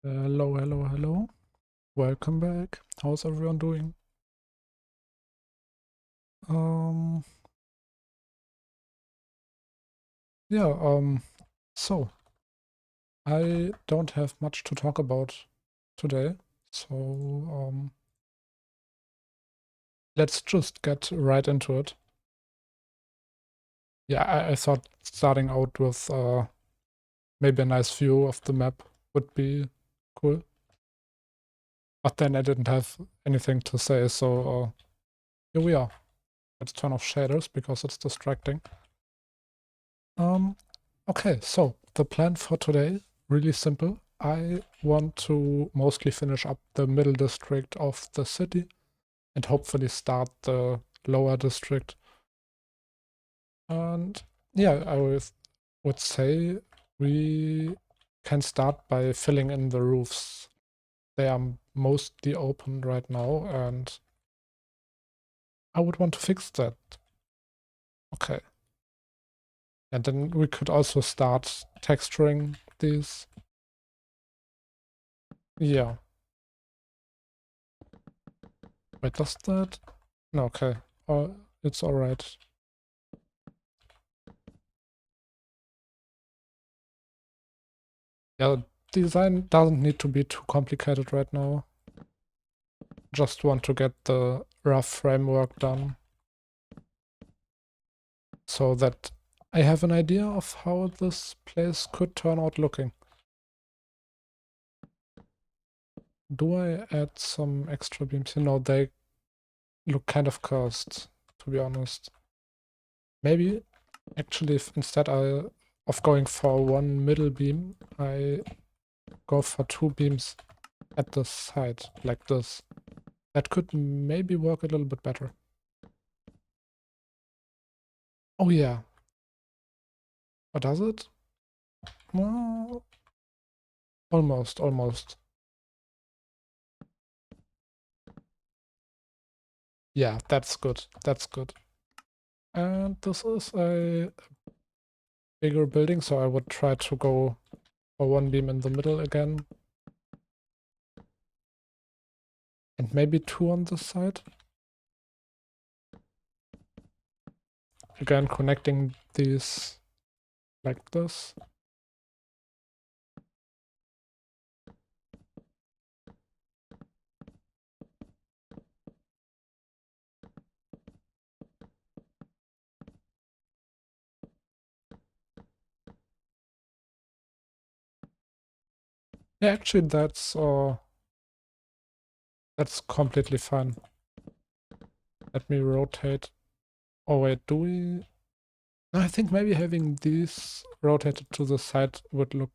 Hello, hello, hello. Welcome back. How's everyone doing? Um, yeah, so I don't have much to talk about today, so let's just get right into it. Yeah, I thought starting out with maybe a nice view of the map would be cool, but then I didn't have anything to say, so here we are. Let's turn off shaders because it's distracting. Um, okay, so the plan for today, really simple. I want to mostly finish up the middle district of the city and hopefully start the lower district. And yeah, would say we can start by filling in the roofs. They are mostly open right now, and I would want to fix that. Okay. And then we could also start texturing these. Yeah. Wait, does that? No, okay. It's alright. Yeah, design doesn't need to be too complicated right now. Just want to get the rough framework done so that I have an idea of how this place could turn out looking. Do I add some extra beams? You know, they look kind of cursed, to be honest. Maybe actually if instead of going for one middle beam, I go for two beams at the side, like this. That could maybe work a little bit better. Oh yeah. Or does it? Well, almost, almost. Yeah, that's good. That's good. And this is a bigger building, so I would try to go for one beam in the middle again. And maybe two on this side. Again, connecting these like this. Yeah, actually that's completely fine. Let me rotate. Oh wait, do we? No, I think maybe having these rotated to the side would look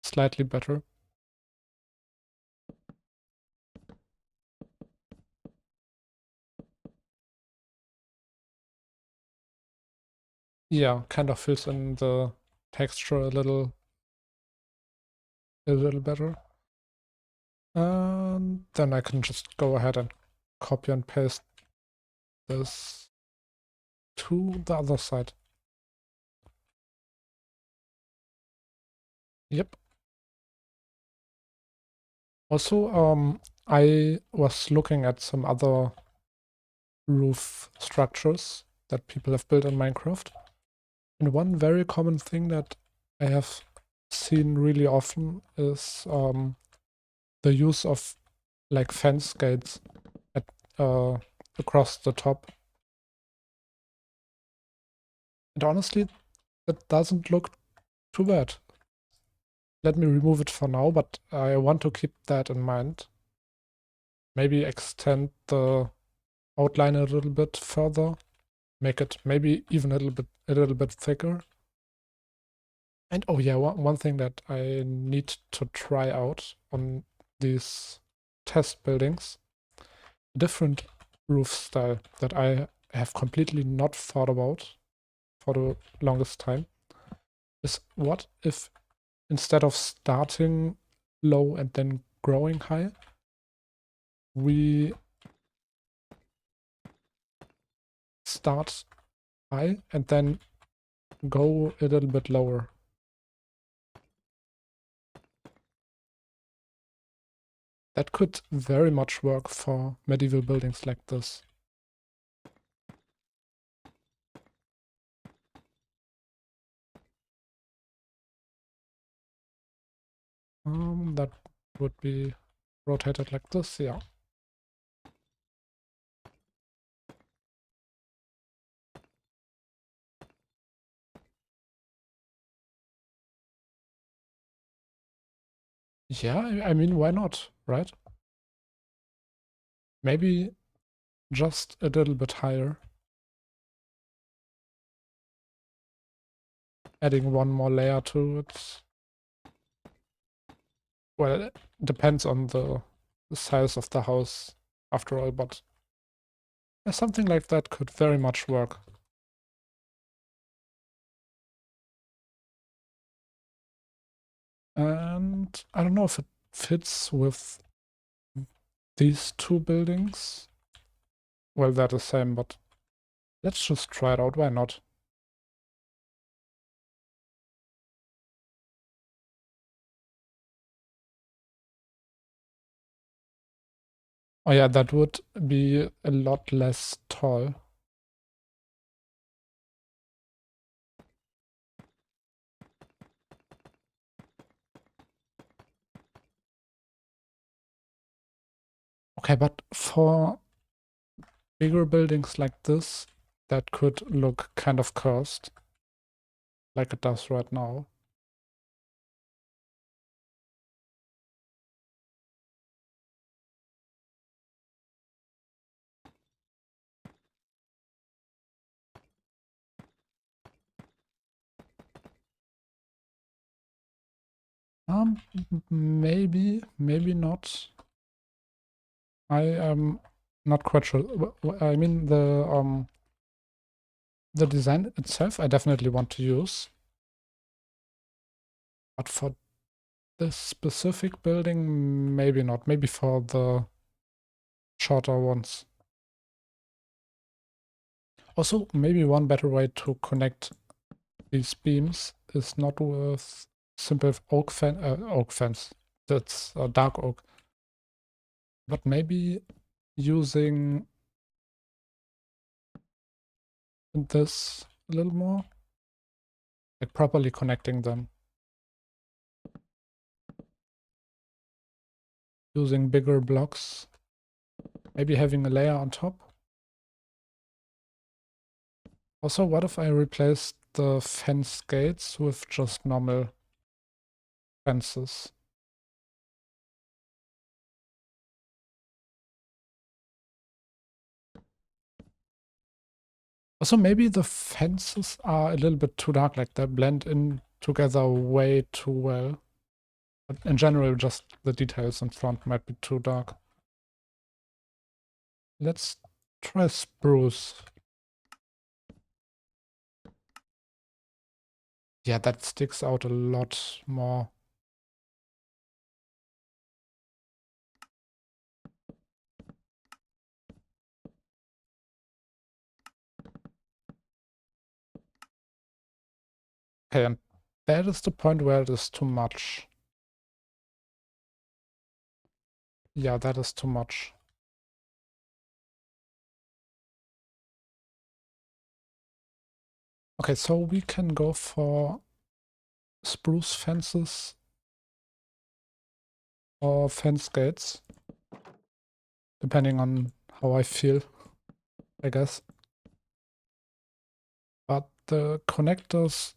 slightly better. Yeah, kind of fills in the texture a little better. And then I can just go ahead and copy and paste this to the other side. Yep. Also, I was looking at some other roof structures that people have built in Minecraft. And one very common thing that I have seen really often is the use of like fence gates at across the top. And honestly, that doesn't look too bad. Let me remove it for now, but I want to keep that in mind. Maybe extend the outline a little bit further, make it maybe even a little bit thicker. And oh yeah, one thing that I need to try out on these test buildings, different roof style that I have completely not thought about for the longest time, is what if instead of starting low and then growing high, we start high and then go a little bit lower. That could very much work for medieval buildings like this. That would be rotated like this, yeah. Yeah, I mean, why not, right? Maybe just a little bit higher. Adding one more layer to it. Well, it depends on the size of the house after all, but something like that could very much work. And I don't know if it fits with these two buildings. Well, they're the same, but let's just try it out. Why not? Oh yeah, that would be a lot less tall. Okay, but for bigger buildings like this, that could look kind of cursed, like it does right now. Maybe not. I am not quite sure. I mean, the design itself, I definitely want to use, but for this specific building, maybe not. Maybe for the shorter ones. Also, maybe one better way to connect these beams is not with simple oak fence. That's a dark oak. But maybe using this a little more, like properly connecting them. Using bigger blocks, maybe having a layer on top. Also, what if I replaced the fence gates with just normal fences? Also, maybe the fences are a little bit too dark, like they blend in together way too well. But in general, just the details in front might be too dark. Let's try spruce. Yeah, that sticks out a lot more. Okay, and that is the point where it is too much. Yeah, that is too much. Okay, so we can go for spruce fences or fence gates, depending on how I feel, I guess. But the connectors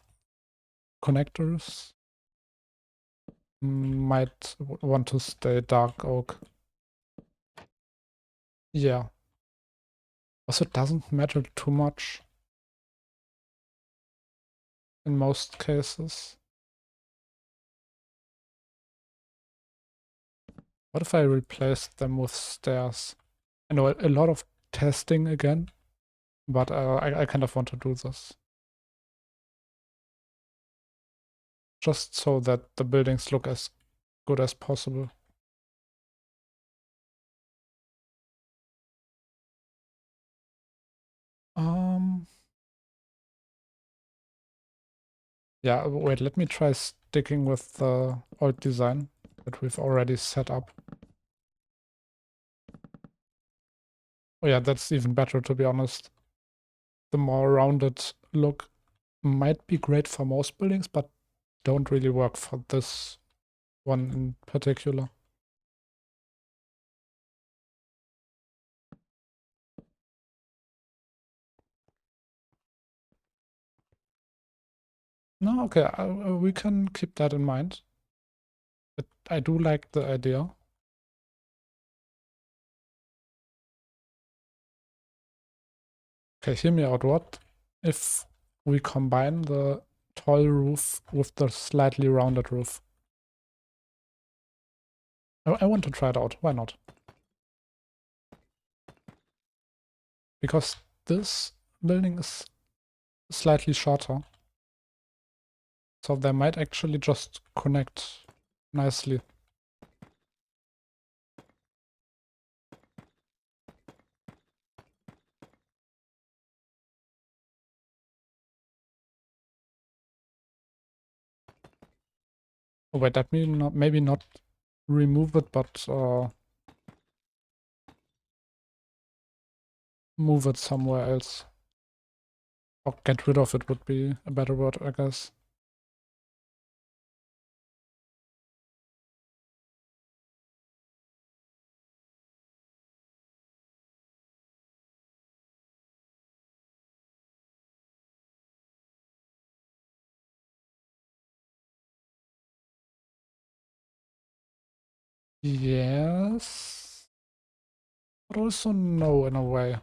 might want to stay dark oak. Yeah. Also, it doesn't matter too much in most cases. What if I replace them with stairs? I know a lot of testing again, but I kind of want to do this. Just so that the buildings look as good as possible. Um, yeah, wait, let me try sticking with the old design that we've already set up. Oh yeah, that's even better, to be honest. The more rounded look might be great for most buildings, but don't really work for this one in particular. No, okay, we can keep that in mind. But I do like the idea. Okay, hear me out. What if we combine the tall roof with the slightly rounded roof? I want to try it out. Why not? Because this building is slightly shorter, so they might actually just connect nicely. Oh, wait, that mean not, maybe not remove it, but move it somewhere else. Or get rid of it would be a better word, I guess. Yes, but also no in a way.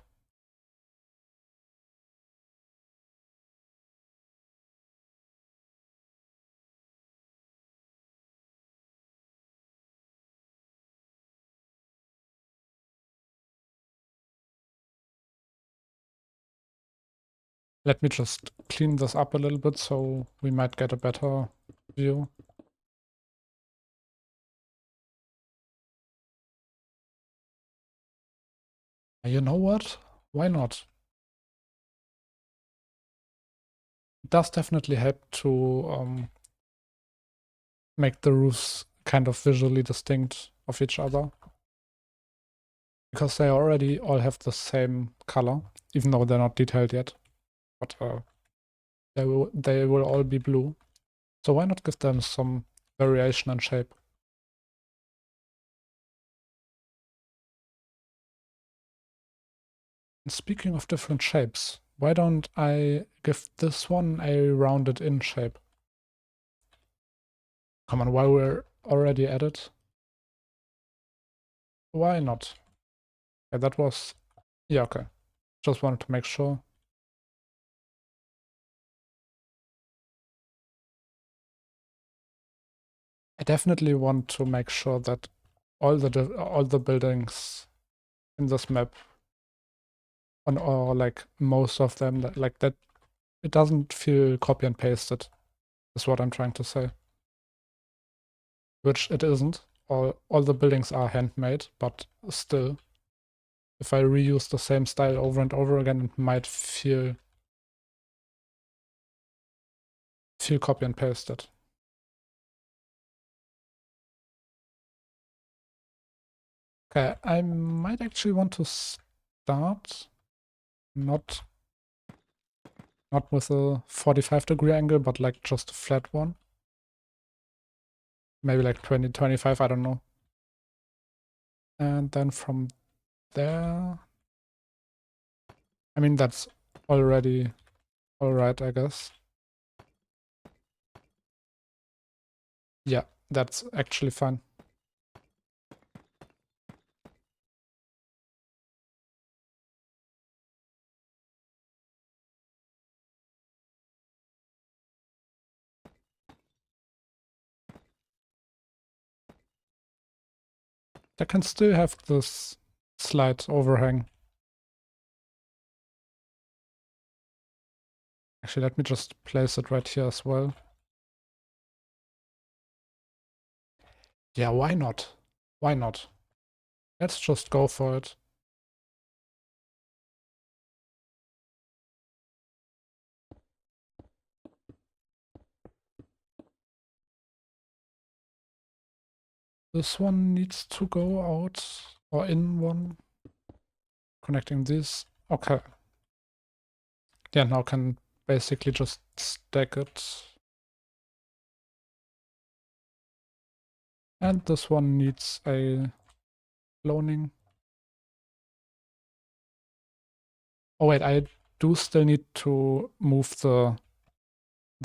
Let me just clean this up a little bit so we might get a better view. You know what? Why not? It does definitely help to make the roofs kind of visually distinct of each other. Because they already all have the same color, even though they're not detailed yet. But they will all be blue. So why not give them some variation and shape? And speaking of different shapes, why don't I give this one a rounded in shape? Come on, while we're already at it. Why not? Yeah, that was... Yeah, okay. Just wanted to make sure. I definitely want to make sure that all the buildings in this map, on or like most of them, like that, it doesn't feel copy and pasted, is what I'm trying to say. Which it isn't. All the buildings are handmade, but still, if I reuse the same style over and over again, it might feel copy and pasted. Okay, I might actually want to start not with a 45-degree angle, but like just a flat one. Maybe like 20, 25, I don't know. And then from there, I mean, that's already all right, I guess. Yeah, that's actually fine. I can still have this slight overhang. Actually, let me just place it right here as well. Yeah, why not? Why not? Let's just go for it. This one needs to go out or in one. connecting this. Okay. Yeah, now can basically just stack it. And this one needs a cloning. Oh wait, I do still need to move the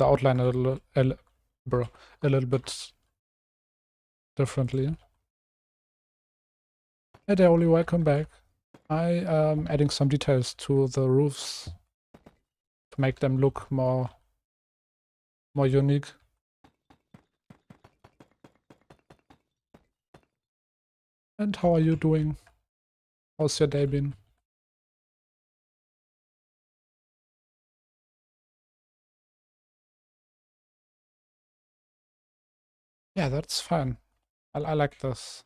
outline a little bit differently. Hey there, Oli, welcome back. I am adding some details to the roofs to make them look more unique. And how are you doing? How's your day been? Yeah, that's fine. I like this.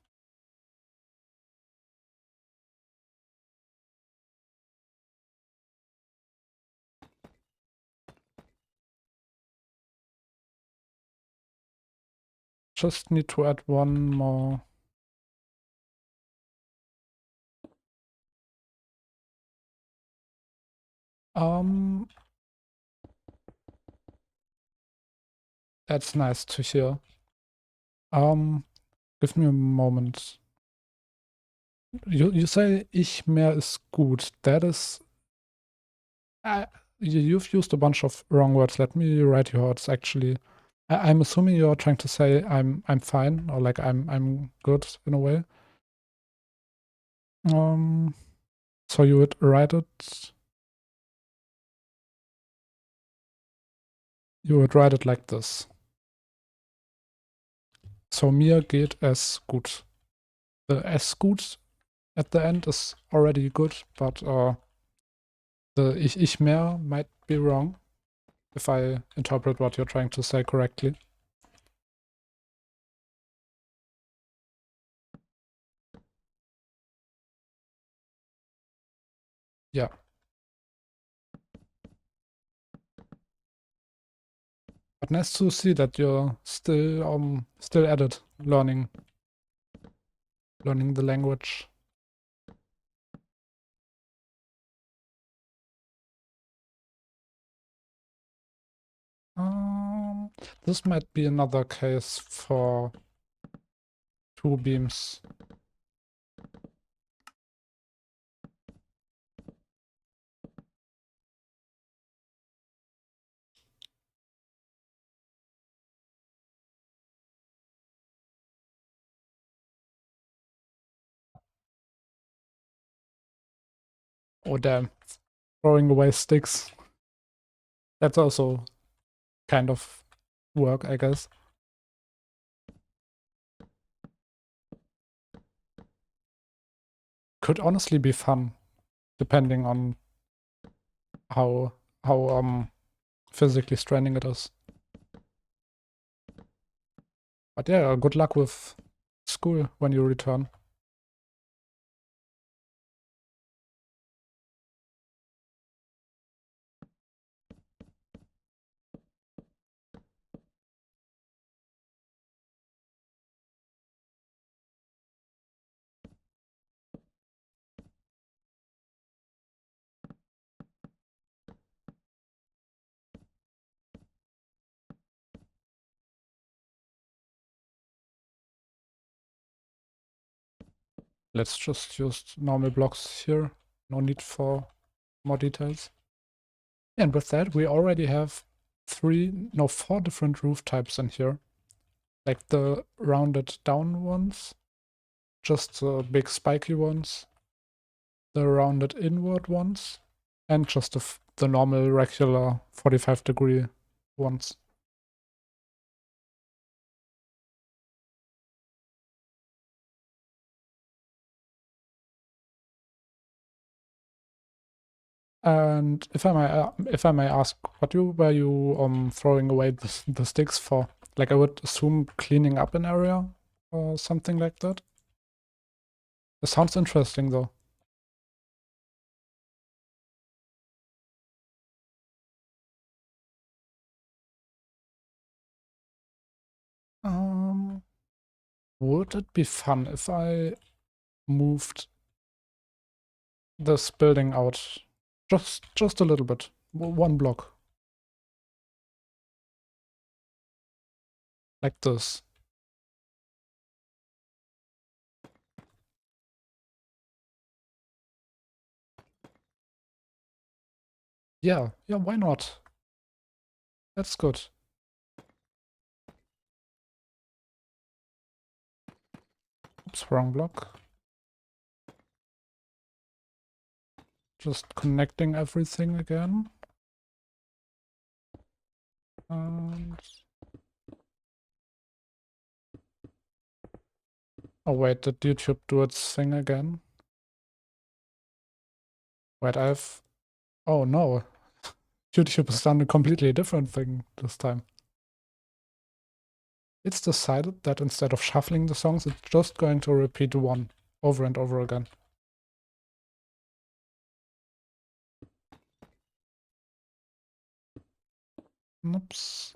Just need to add one more. That's nice to hear. Give me a moment. You say ich mehr ist gut. That is, you've used a bunch of wrong words. Let me write you how it's actually. I'm assuming you're trying to say I'm fine, or like I'm good in a way. So you would write it. You would write it like this. So mir geht es gut. The es gut at the end is already good, but the ich mehr might be wrong if I interpret what you're trying to say correctly. Yeah. But nice to see that you're still at it, learning the language. This might be another case for two beams. Oh damn, throwing away sticks. That's also kind of work, I guess. Could honestly be fun, depending on how physically straining it is. But yeah, good luck with school when you return. Let's just use normal blocks here. No need for more details. And with that, we already have four different roof types in here. Like the rounded down ones, just the big spiky ones, the rounded inward ones, and just the normal regular 45-degree ones. And if I may ask, what were you throwing away the sticks for? Like I would assume cleaning up an area or something like that. It sounds interesting though. Would it be fun if I moved this building out just a little bit. One block. Like this. Yeah, why not? That's good. Oops, wrong block. Just connecting everything again. And... oh wait, did YouTube do its thing again? Wait, oh no. YouTube has done a completely different thing this time. It's decided that instead of shuffling the songs, it's just going to repeat one over and over again. Oops.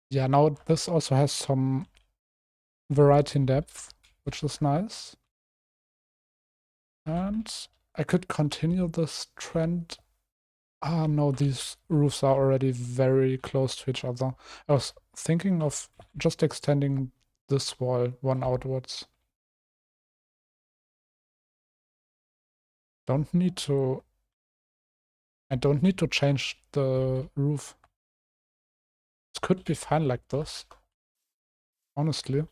Yeah, now this also has some variety in depth, which is nice. And I could continue this trend. Ah, no, these roofs are already very close to each other. I was thinking of just extending this wall one outwards. I don't need to change the roof. This could be fine like this, honestly.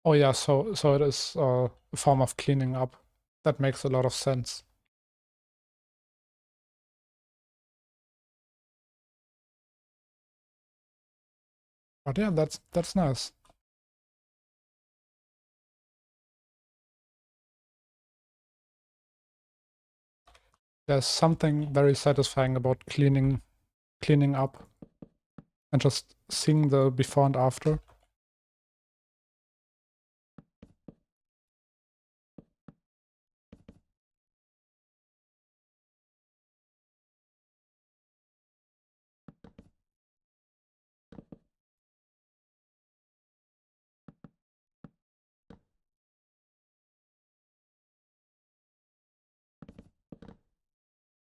Oh yeah, so it is a form of cleaning up. That makes a lot of sense. But yeah, that's nice. There's something very satisfying about cleaning up and just seeing the before and after.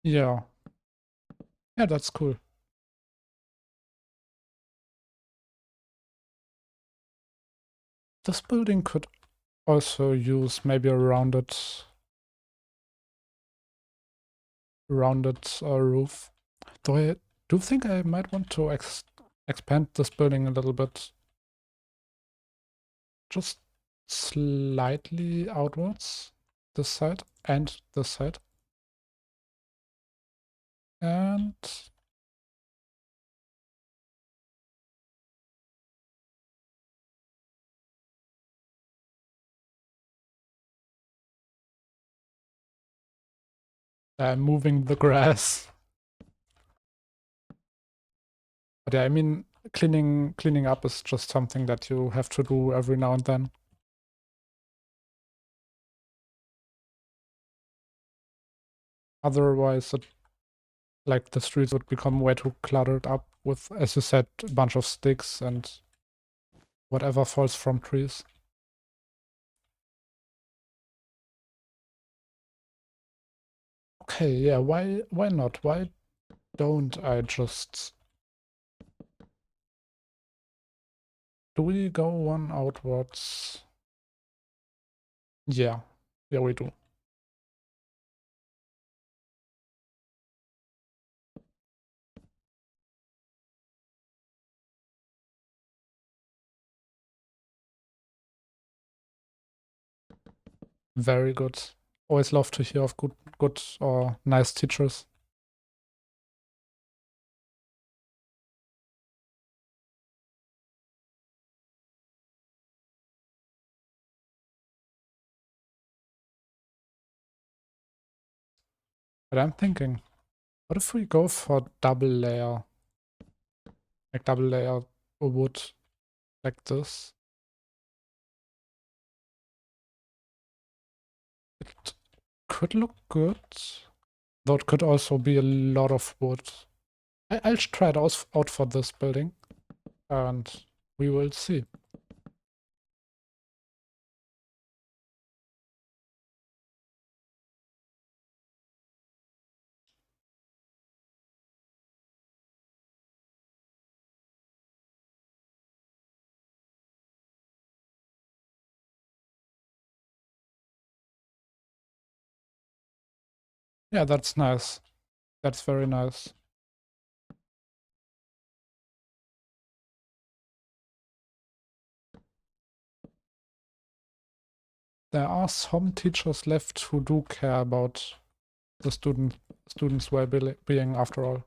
Yeah. Yeah, that's cool. This building could also use maybe a rounded roof. Though I do think I might want to expand this building a little bit. Just slightly outwards, this side and this side. And I'm moving the grass. But yeah, I mean, cleaning up is just something that you have to do every now and then. Otherwise, like the streets would become way too cluttered up with, as you said, a bunch of sticks and whatever falls from trees. Okay, yeah, why not? Why don't I just... do we go one outwards? Yeah, we do. Very good. Always love to hear of good or nice teachers. But I'm thinking, what if we go for double layer? Like double layer wood like this. It could look good, though it could also be a lot of wood. I'll try it out for this building, and we will see. Yeah, that's nice. That's very nice. There are some teachers left who do care about the students' well-being after all.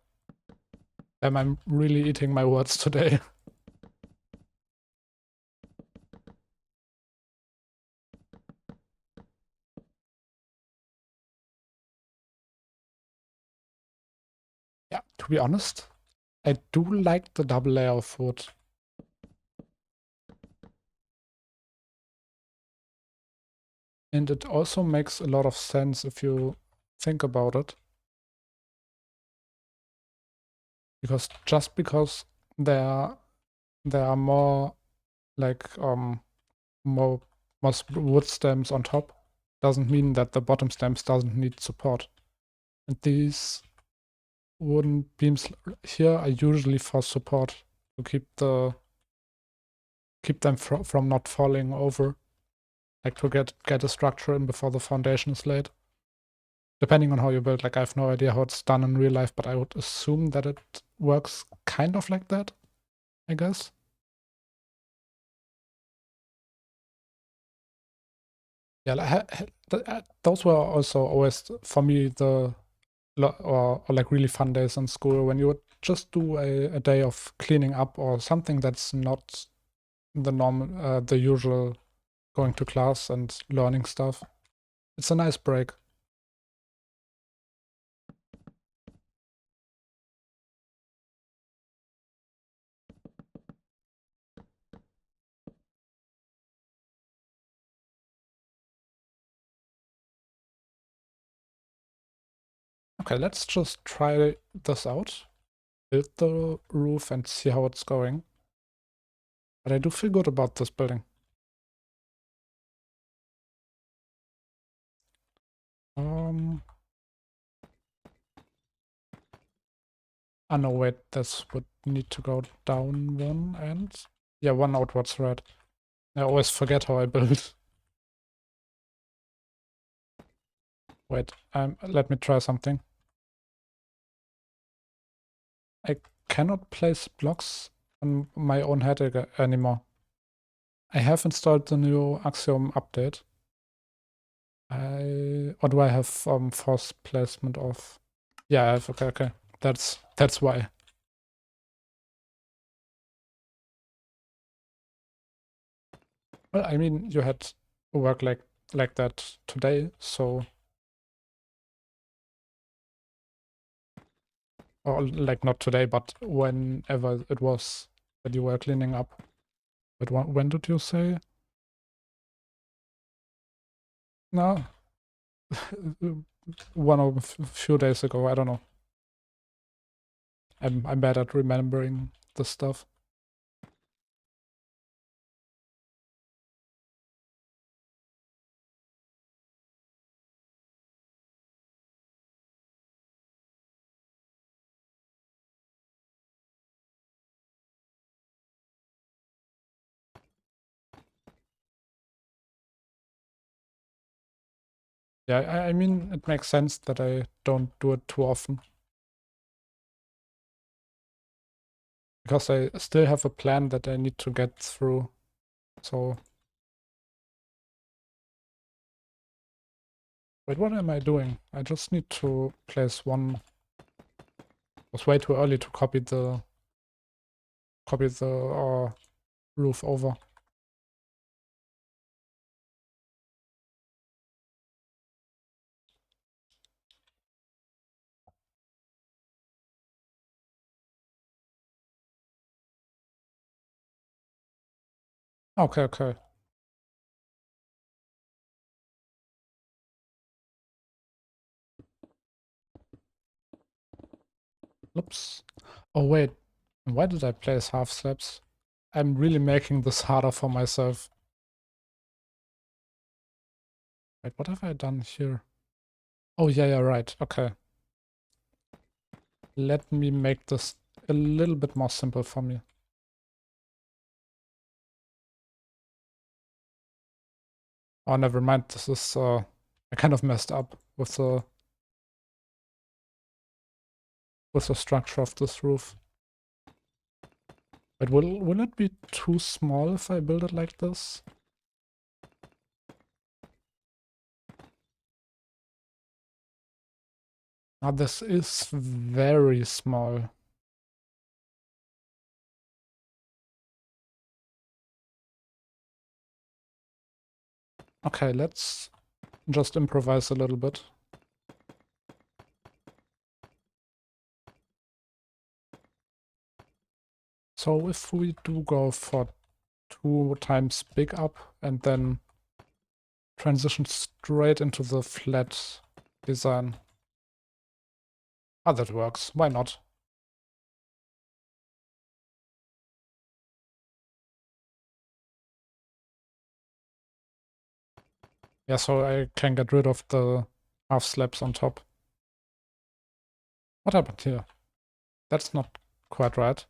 I'm really eating my words today. Yeah, to be honest, I do like the double layer of wood. And it also makes a lot of sense if you think about it. Because just because there are more like more wood stems on top doesn't mean that the bottom stems doesn't need support. And these wooden beams here are usually for support to keep them from not falling over, like to get a structure in before the foundation is laid. Depending on how you build, like I have no idea how it's done in real life, but I would assume that it works kind of like that, I guess. Yeah, those were also always for me the or like really fun days in school when you would just do a day of cleaning up or something that's not the usual going to class and learning stuff. It's a nice break. Okay, let's just try this out. Build the roof and see how it's going. But I do feel good about this building. Um, no, wait, this would need to go down one and yeah, one outwards, right? I always forget how I build. Wait, let me try something. I cannot place blocks on my own head anymore. I have installed the new Axiom update. Or do I have force placement off? Yeah, I have. Okay, okay. That's why. Well, I mean, you had work like that today, so or like not today, but whenever it was that you were cleaning up. But when did you say? No, one or a few days ago. I don't know. I'm bad at remembering the stuff. Yeah, I mean, it makes sense that I don't do it too often. Because I still have a plan that I need to get through. So, wait, what am I doing? I just need to place one. It was way too early to copy the roof over. Okay, okay. Oops. Oh, wait. Why did I place half slabs? I'm really making this harder for myself. Wait, what have I done here? Oh, yeah, yeah, right. Okay. Let me make this a little bit more simple for me. Oh, never mind. This is, I kind of messed up with the structure of this roof. But will it be too small if I build it like this? Ah, this is very small. Okay, let's just improvise a little bit. So if we do go for 2 times big up and then transition straight into the flat design. Ah, that works. Why not? Yeah, so I can get rid of the half slabs on top. What happened here? That's not quite right.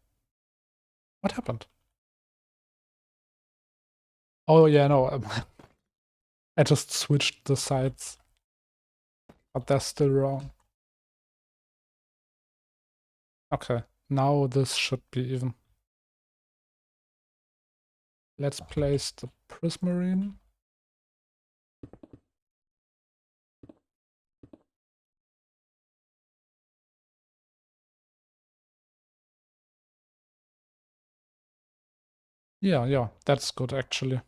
What happened? Oh, yeah, no. I just switched the sides, but they're still wrong. Okay, now this should be even. Let's place the prismarine. Yeah, yeah, that's good actually.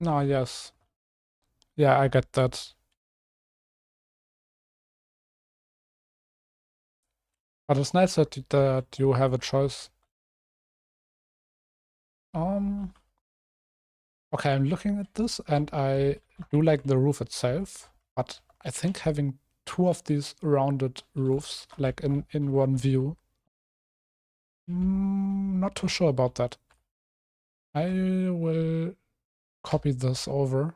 No, yes. Yeah, I get that. But it's nice that you have a choice. Um, okay, I'm looking at this and I do like the roof itself, but I think having 2 of these rounded roofs, like in one view, not too sure about that. I will copy this over.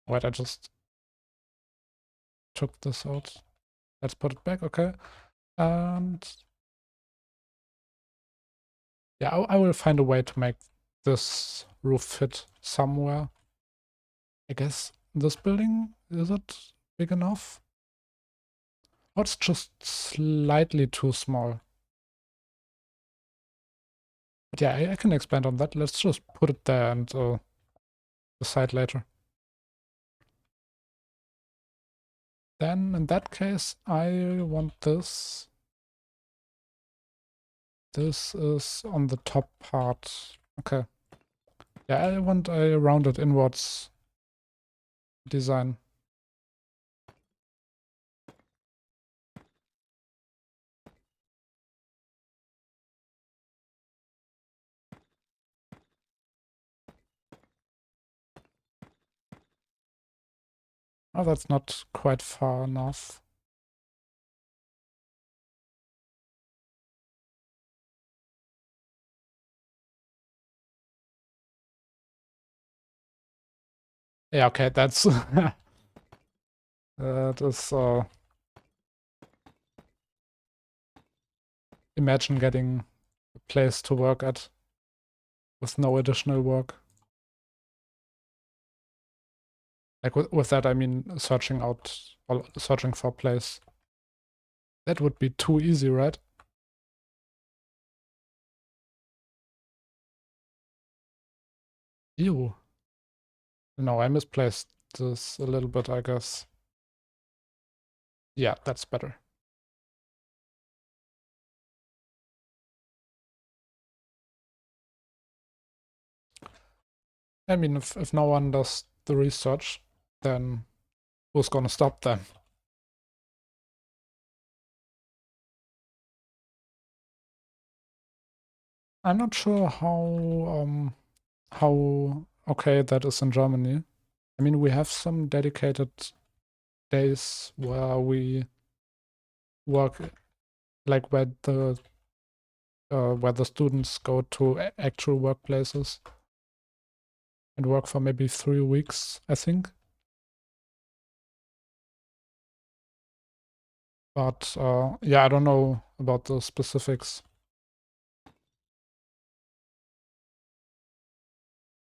Wait, I just took this out. Let's put it back, okay. And yeah, I will find a way to make this roof fit somewhere. I guess this building, is it big enough? Or it's just slightly too small. But yeah, I can expand on that. Let's just put it there and decide later. Then in that case, I want this. This is on the top part. Okay. Yeah, I want a rounded inwards design. Oh, that's not quite far enough. Yeah, okay, that's that is imagine getting a place to work at with no additional work. Like with that, I mean searching out or searching for a place. That would be too easy, right? Ew. No, I misplaced this a little bit, I guess. Yeah, that's better. I mean, if no one does the research, then who's gonna stop them? I'm not sure how okay that is in Germany. I mean, we have some dedicated days where we work, like where the students go to actual workplaces and work for maybe 3 weeks, I think. But yeah, I don't know about the specifics.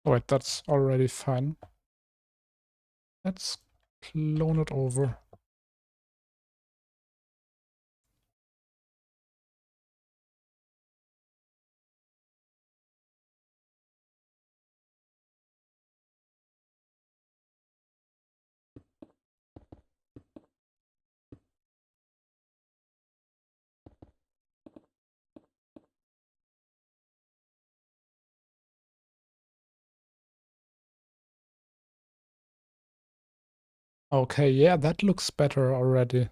Oh, wait, that's already fine. Let's clone it over. Okay, yeah, that looks better already.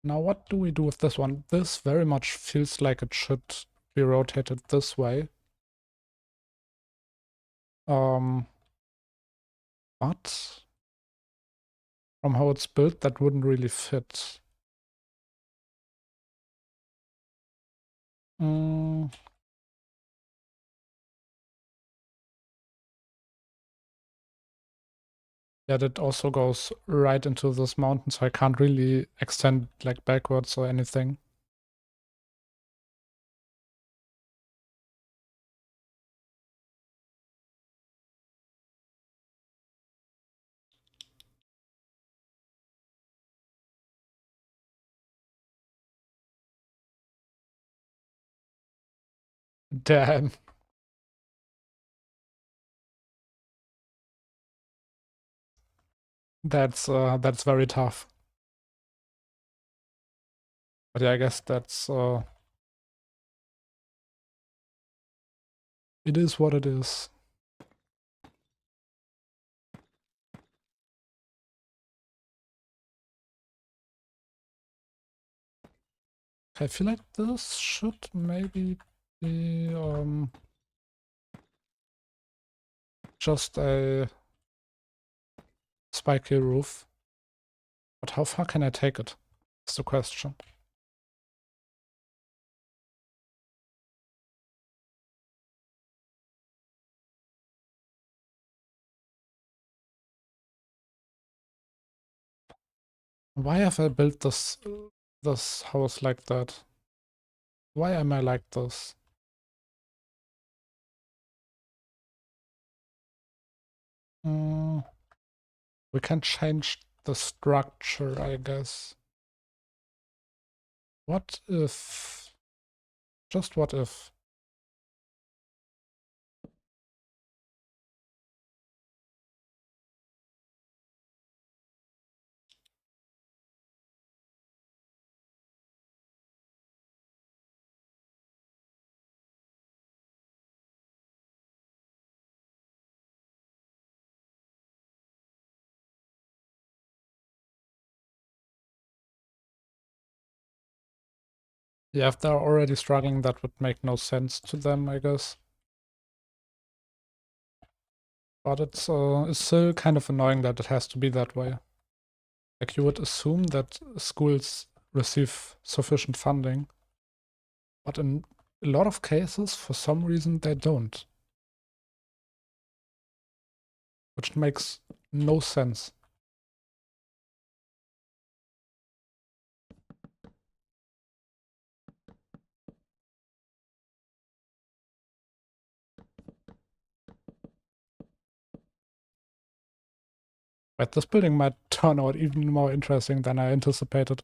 Now, what do we do with this one? This very much feels like it should be rotated this way. Um, but from how it's built, that wouldn't really fit. Mm, yeah, that also goes right into this mountain, so I can't really extend like backwards or anything. Damn, that's very tough. But yeah, I guess that's it is what it is. I feel like this should maybe be just a spiky roof. But how far can I take it? That's the question. Why have I built this house like that? Why am I like this? Mm, we can change the structure, I guess. What if... Just what if? Yeah, if they're already struggling, that would make no sense to them, I guess. But it's still kind of annoying that it has to be that way. Like, you would assume that schools receive sufficient funding, but in a lot of cases, for some reason, they don't. Which makes no sense. But this building might turn out even more interesting than I anticipated.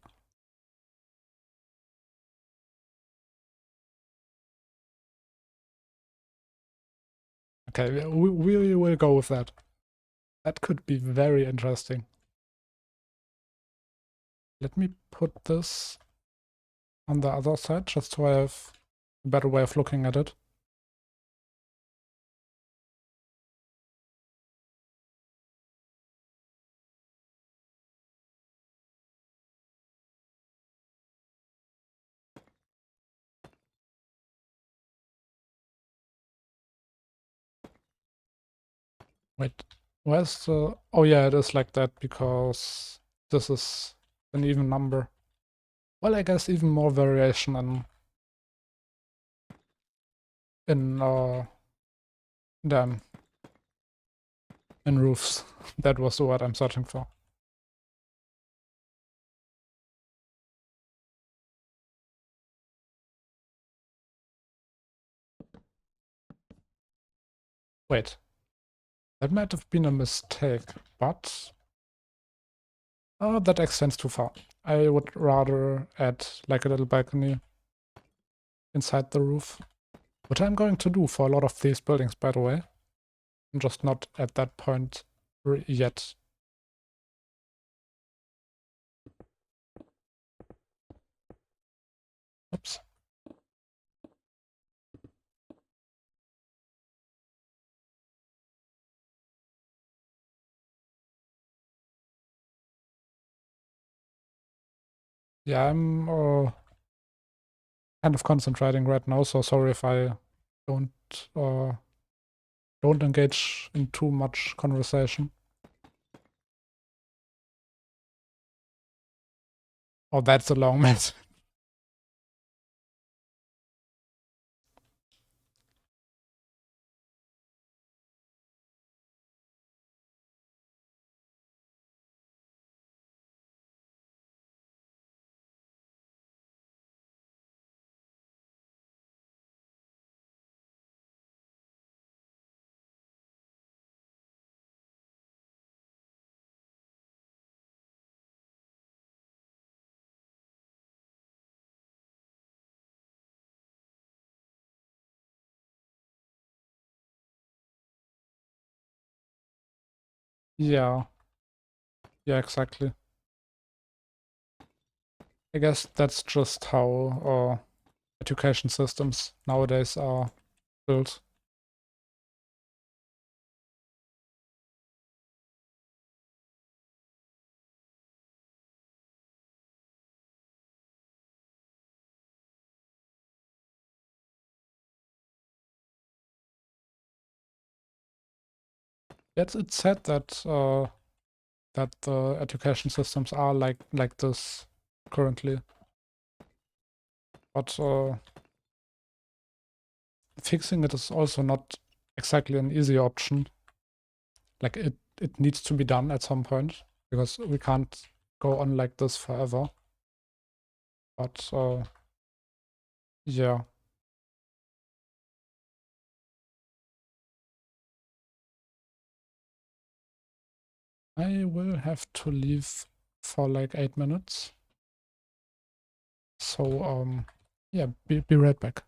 Okay, we will go with that. That could be very interesting. Let me put this on the other side just so I have a better way of looking at it. Wait, where's the... Oh yeah, it is like that because this is an even number. Well, I guess even more variation in them, in roofs. That was the word I'm searching for. Wait, that might have been a mistake, but that extends too far. I would rather add like a little balcony inside the roof, which I'm going to do for a lot of these buildings, by the way. I'm just not at that point yet. Oops. Yeah, I'm kind of concentrating right now, so sorry if I don't uh, don't engage in too much conversation. Oh, that's a long mess. Yeah, yeah, exactly. I guess that's just how education systems nowadays are built. Yet it's said that the education systems are like this currently, but fixing it is also not exactly an easy option. Like it needs to be done at some point because we can't go on like this forever. But yeah, I will have to leave for like 8 minutes. So yeah, be right back.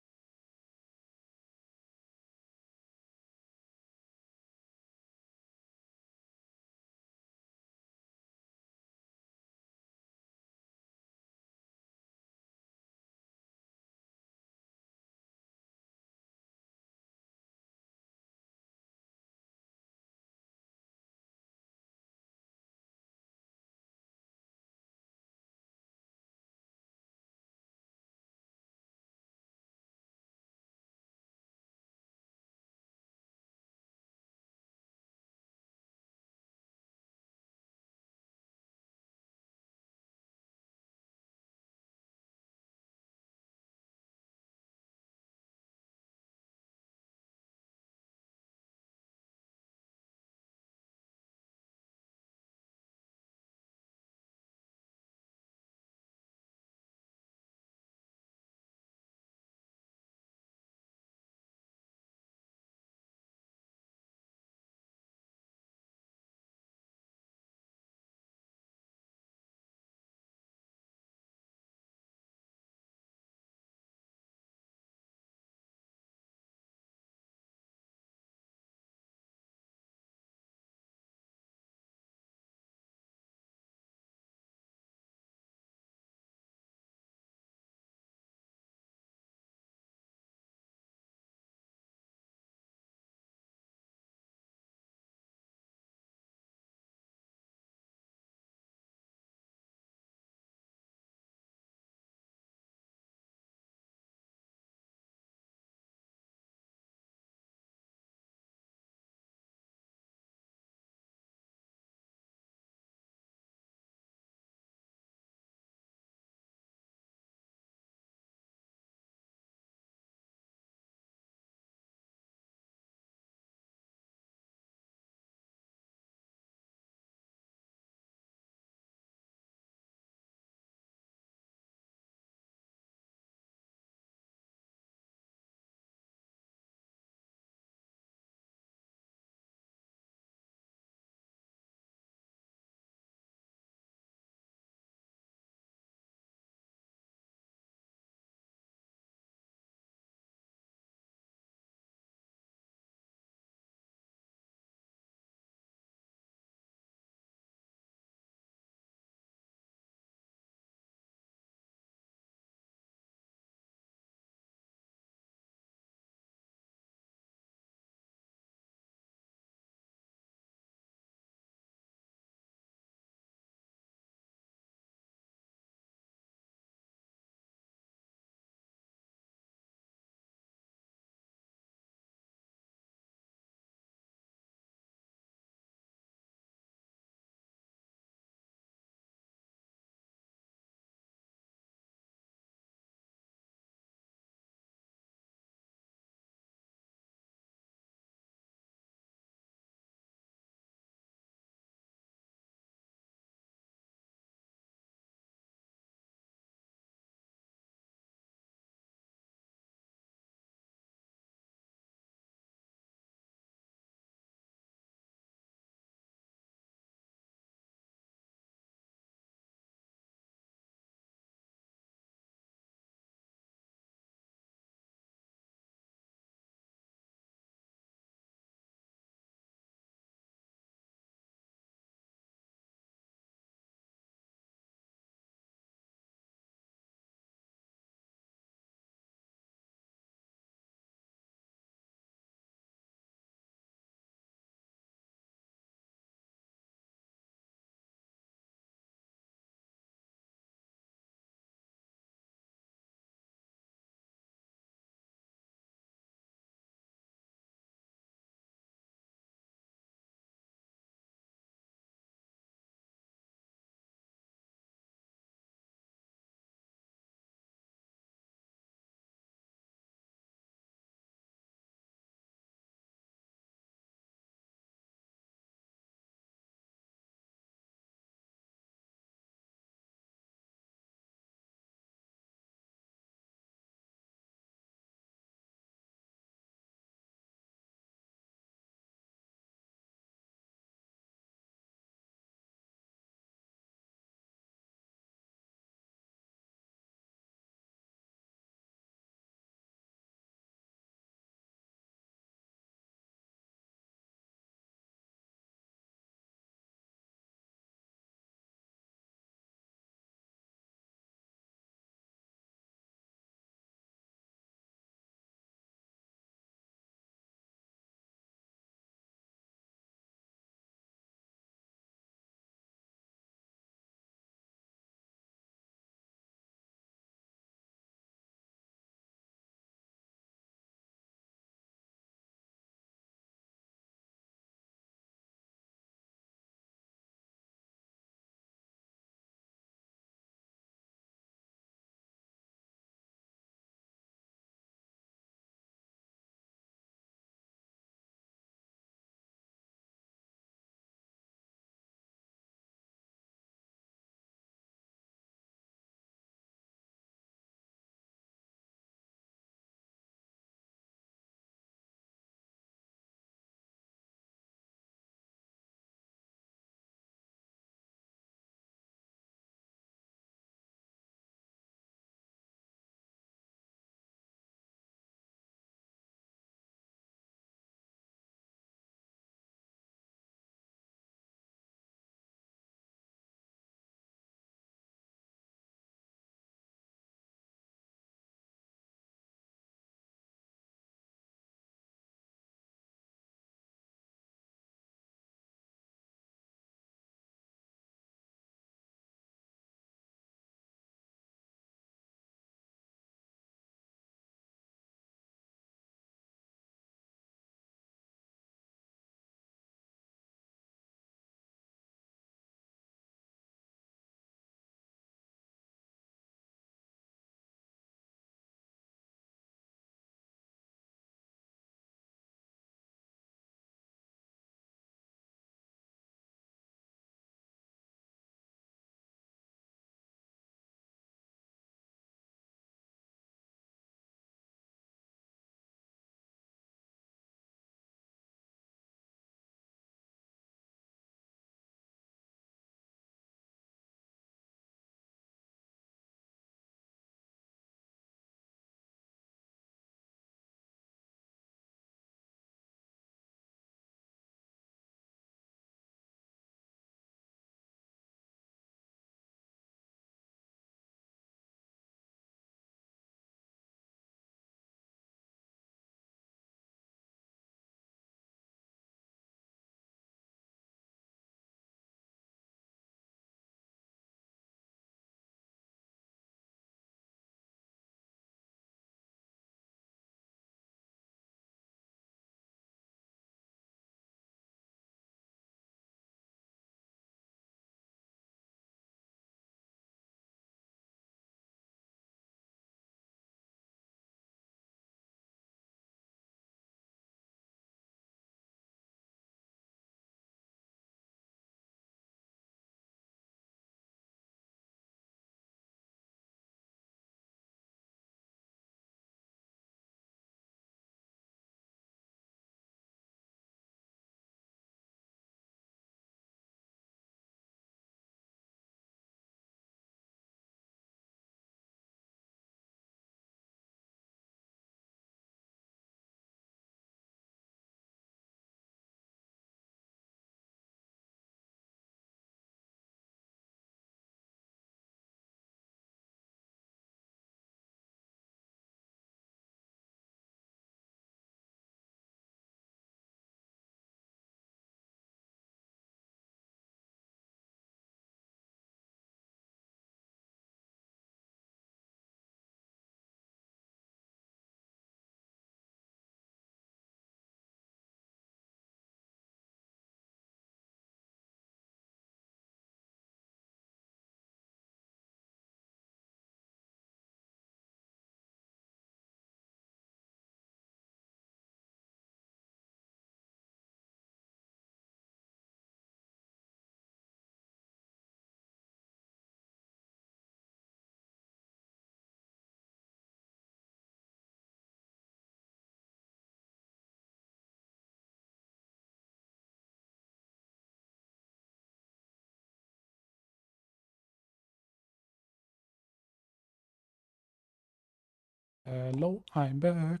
Hello, I'm back.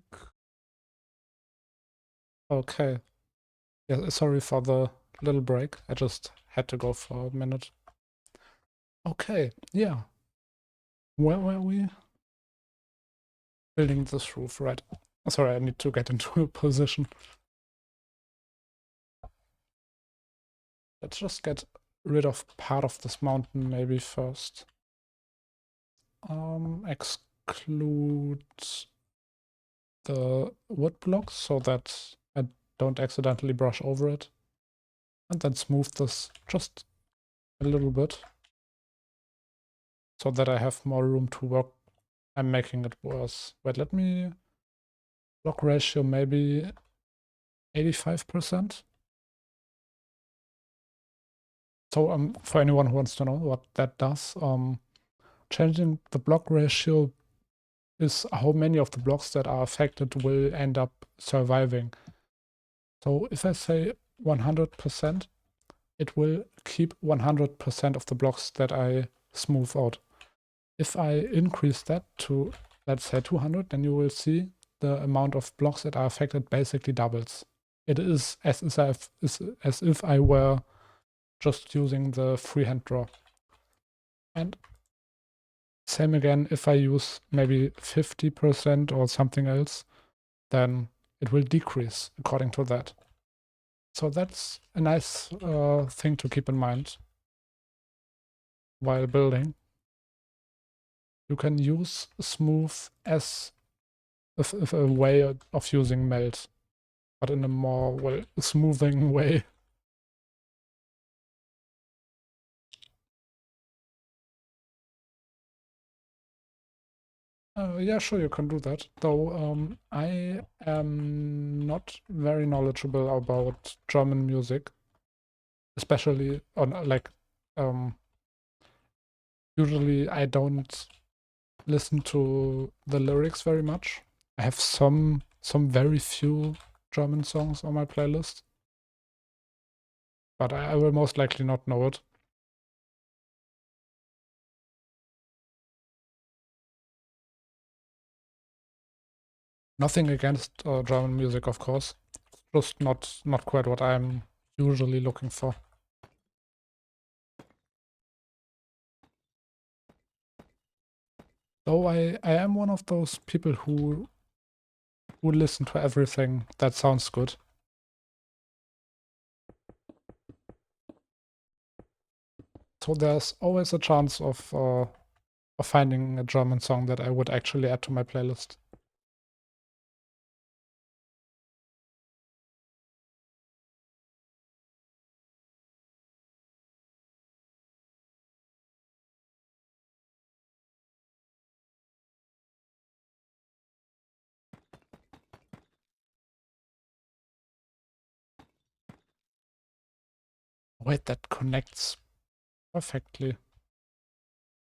Okay. Yeah, sorry for the little break. I just had to go for a minute. Okay, yeah. Where were we? Building this roof, right. Sorry, I need to get into a position. Let's just get rid of part of this mountain maybe first. Exclude the wood blocks so that I don't accidentally brush over it. And then smooth this just a little bit so that I have more room to work. I'm making it worse. Wait, let me block ratio maybe 85%. So for anyone who wants to know what that does, changing the block ratio is how many of the blocks that are affected will end up surviving. So if I say 100%, it will keep 100% of the blocks that I smooth out. If I increase that to, let's say 200, then you will see the amount of blocks that are affected basically doubles. It is as if I were just using the freehand draw. And same again, if I use maybe 50% or something else, then it will decrease according to that. So that's a nice thing to keep in mind while building. You can use smooth as a way of using melt, but in a more, well, smoothing way. Yeah, sure, you can do that. Though I am not very knowledgeable about German music, especially on usually I don't listen to the lyrics very much. I have some very few German songs on my playlist, but I will most likely not know it. Nothing against German music, of course. Just not quite what I'm usually looking for. Though I am one of those people who listen to everything that sounds good. So there's always a chance of finding a German song that I would actually add to my playlist. Wait, that connects perfectly.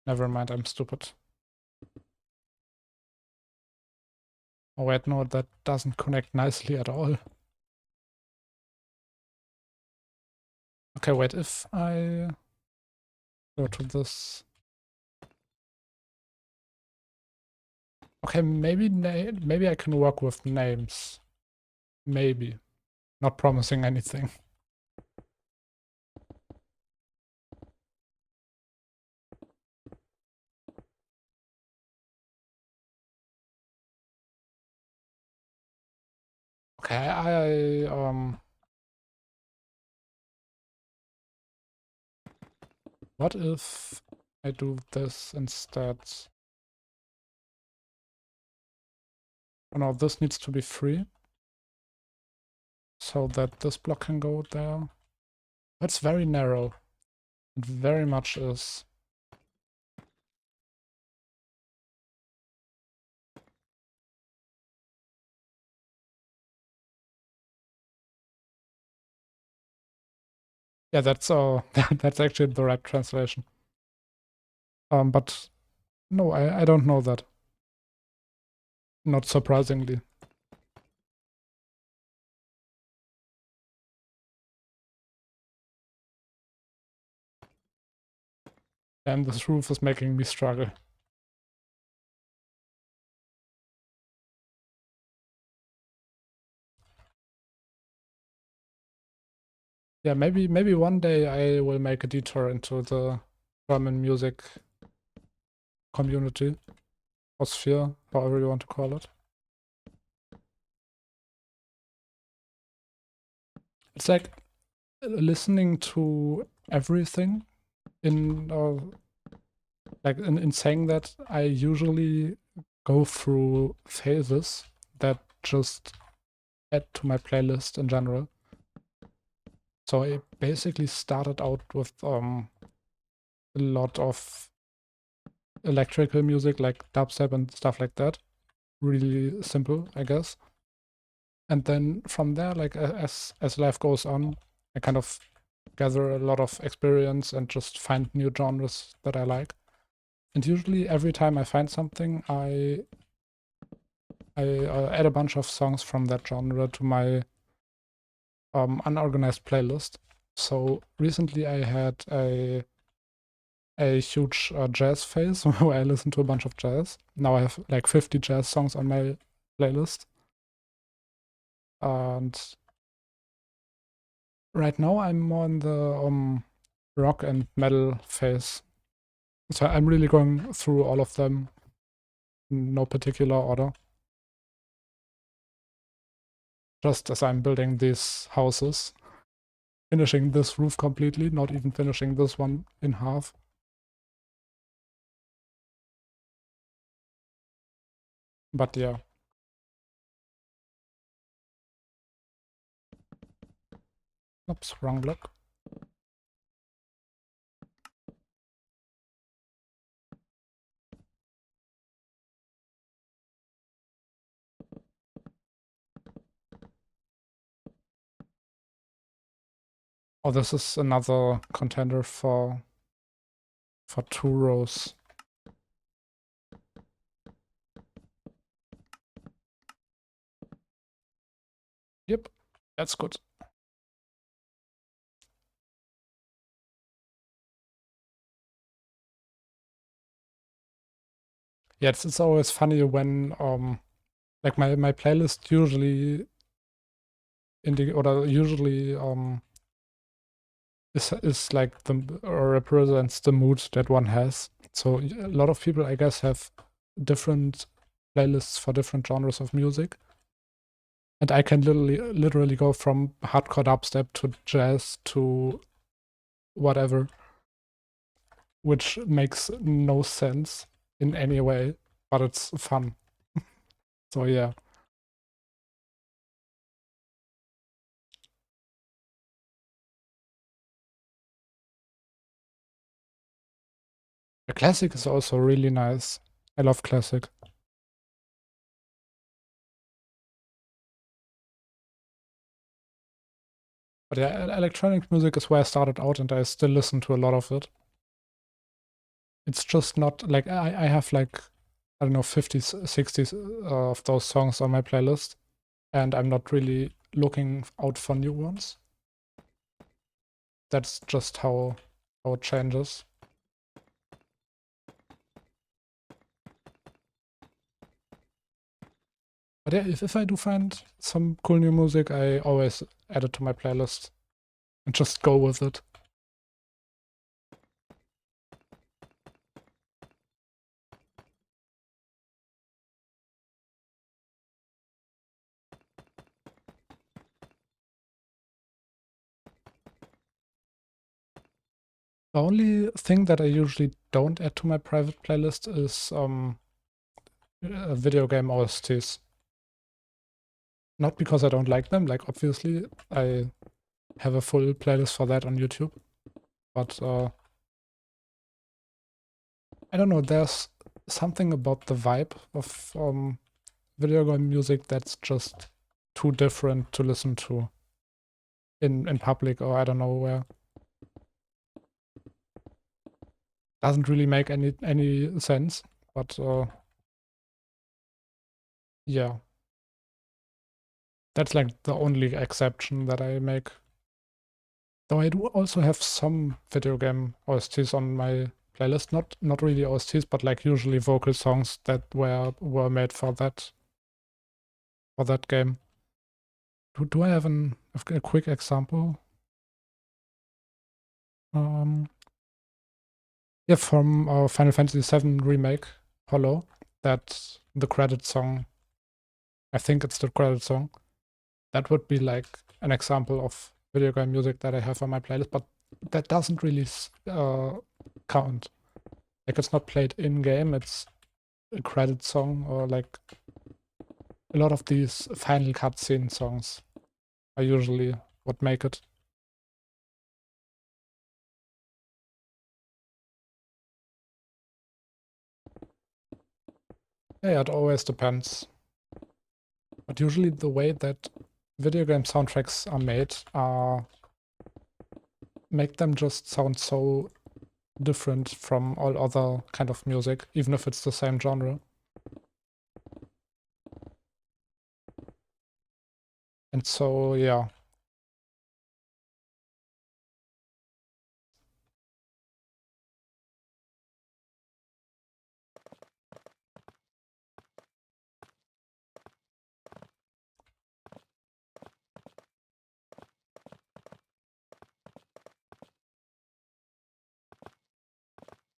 Never mind, I'm stupid. Oh wait, no, that doesn't connect nicely at all. Okay, wait, if I go to this. Okay, maybe I can work with names. Maybe. Not promising anything. Okay, what if I do this instead? Oh no, this needs to be free so that this block can go there. It's very narrow. It very much is. Yeah, that's that's actually the right translation. But no, I don't know that. Not surprisingly. And this roof is making me struggle. Yeah, maybe one day I will make a detour into the German music community or sphere, however you want to call it. It's like listening to everything in in saying that I usually go through phases that just add to my playlist in general. So I basically started out with a lot of electrical music like dubstep and stuff like that. Really simple, I guess. And then from there, like as life goes on, I kind of gather a lot of experience and just find new genres that I like. And usually every time I find something, I add a bunch of songs from that genre to my unorganized playlist. So recently I had a huge jazz phase where I listened to a bunch of jazz. Now I have like 50 jazz songs on my playlist. And right now I'm more in the rock and metal phase. So I'm really going through all of them in no particular order. Just as I'm building these houses, finishing this roof completely, not even finishing this one in half. But yeah. Oops, wrong block. Oh, this is another contender for 2 rows. Yep, that's good. Yeah, it's always funny when like my playlist usually usually is like the or represents the mood that one has. So a lot of people, I guess, have different playlists for different genres of music. And I can literally go from hardcore dubstep to jazz to whatever, which makes no sense in any way, but it's fun. So yeah. The classic is also really nice. I love classic. But yeah, electronic music is where I started out and I still listen to a lot of it. It's just not like I have like, I don't know, 50s, 60s of those songs on my playlist, and I'm not really looking out for new ones. That's just how it changes. But yeah, if I do find some cool new music, I always add it to my playlist and just go with it. The only thing that I usually don't add to my private playlist is video game OSTs. Not because I don't like them, like obviously I have a full playlist for that on YouTube, but I don't know, there's something about the vibe of video game music that's just too different to listen to in public or I don't know where. Doesn't really make any sense, but yeah, that's like the only exception that I make. Though I do also have some video game OSTs on my playlist, not really OSTs, but like usually vocal songs that were made for that game. Do I have a quick example? Yeah, from Final Fantasy VII Remake, Hollow, that the credit song, I think it's the credit song, that would be like an example of video game music that I have on my playlist, but that doesn't really count. Like it's not played in game, it's a credit song, or like a lot of these final cutscene songs are usually what make it. Yeah, it always depends. But usually the way that video game soundtracks are made are make them just sound so different from all other kind of music, even if it's the same genre. And so, yeah.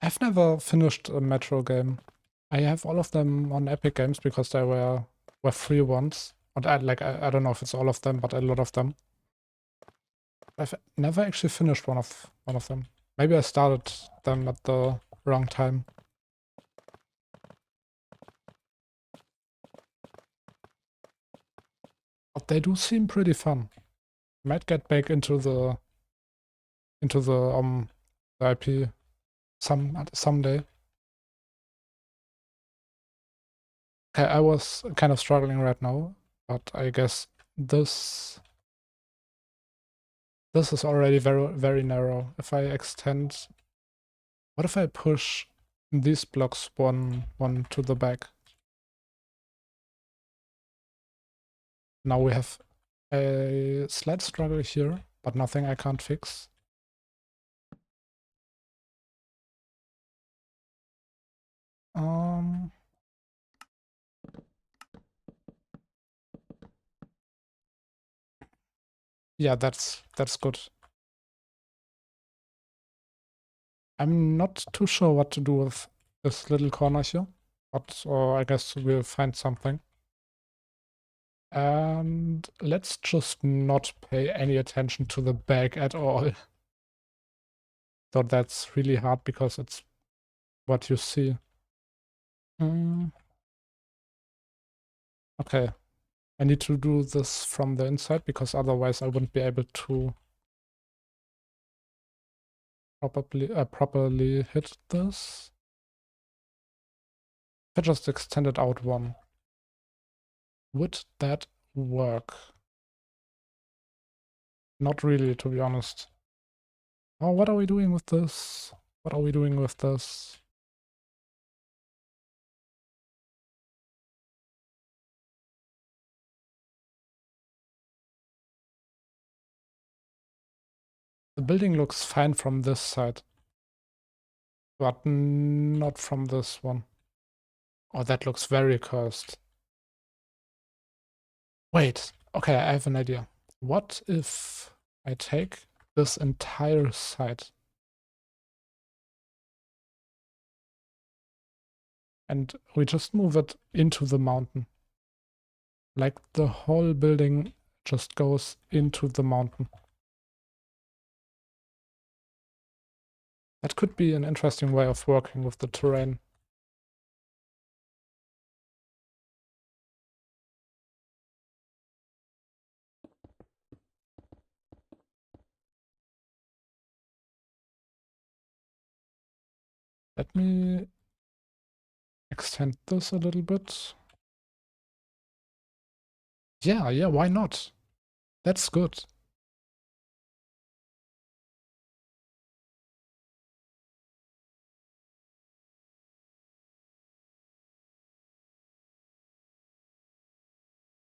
I've never finished a Metro game. I have all of them on Epic Games because they were free ones. And I don't know if it's all of them, but a lot of them. I've never actually finished one of them. Maybe I started them at the wrong time. But they do seem pretty fun. Might get back into the IP someday. Okay, I was kind of struggling right now, but I guess this is already very very narrow. If I extend, what if I push these blocks one to the back? Now we have a slight struggle here, but nothing I can't fix. Um, yeah, that's good. I'm not too sure what to do with this little corner here, but I guess we'll find something. And let's just not pay any attention to the bag at all. So that's really hard because it's what you see. Mm, okay, I need to do this from the inside because otherwise I wouldn't be able to properly hit this. If I just extend it out one, would that work? Not really, to be honest. Oh, what are we doing with this? What are we doing with this? The building looks fine from this side, but not from this one. Oh, that looks very cursed. Wait, okay, I have an idea. What if I take this entire side and we just move it into the mountain? Like the whole building just goes into the mountain. That could be an interesting way of working with the terrain. Let me extend this a little bit. Yeah, why not? That's good.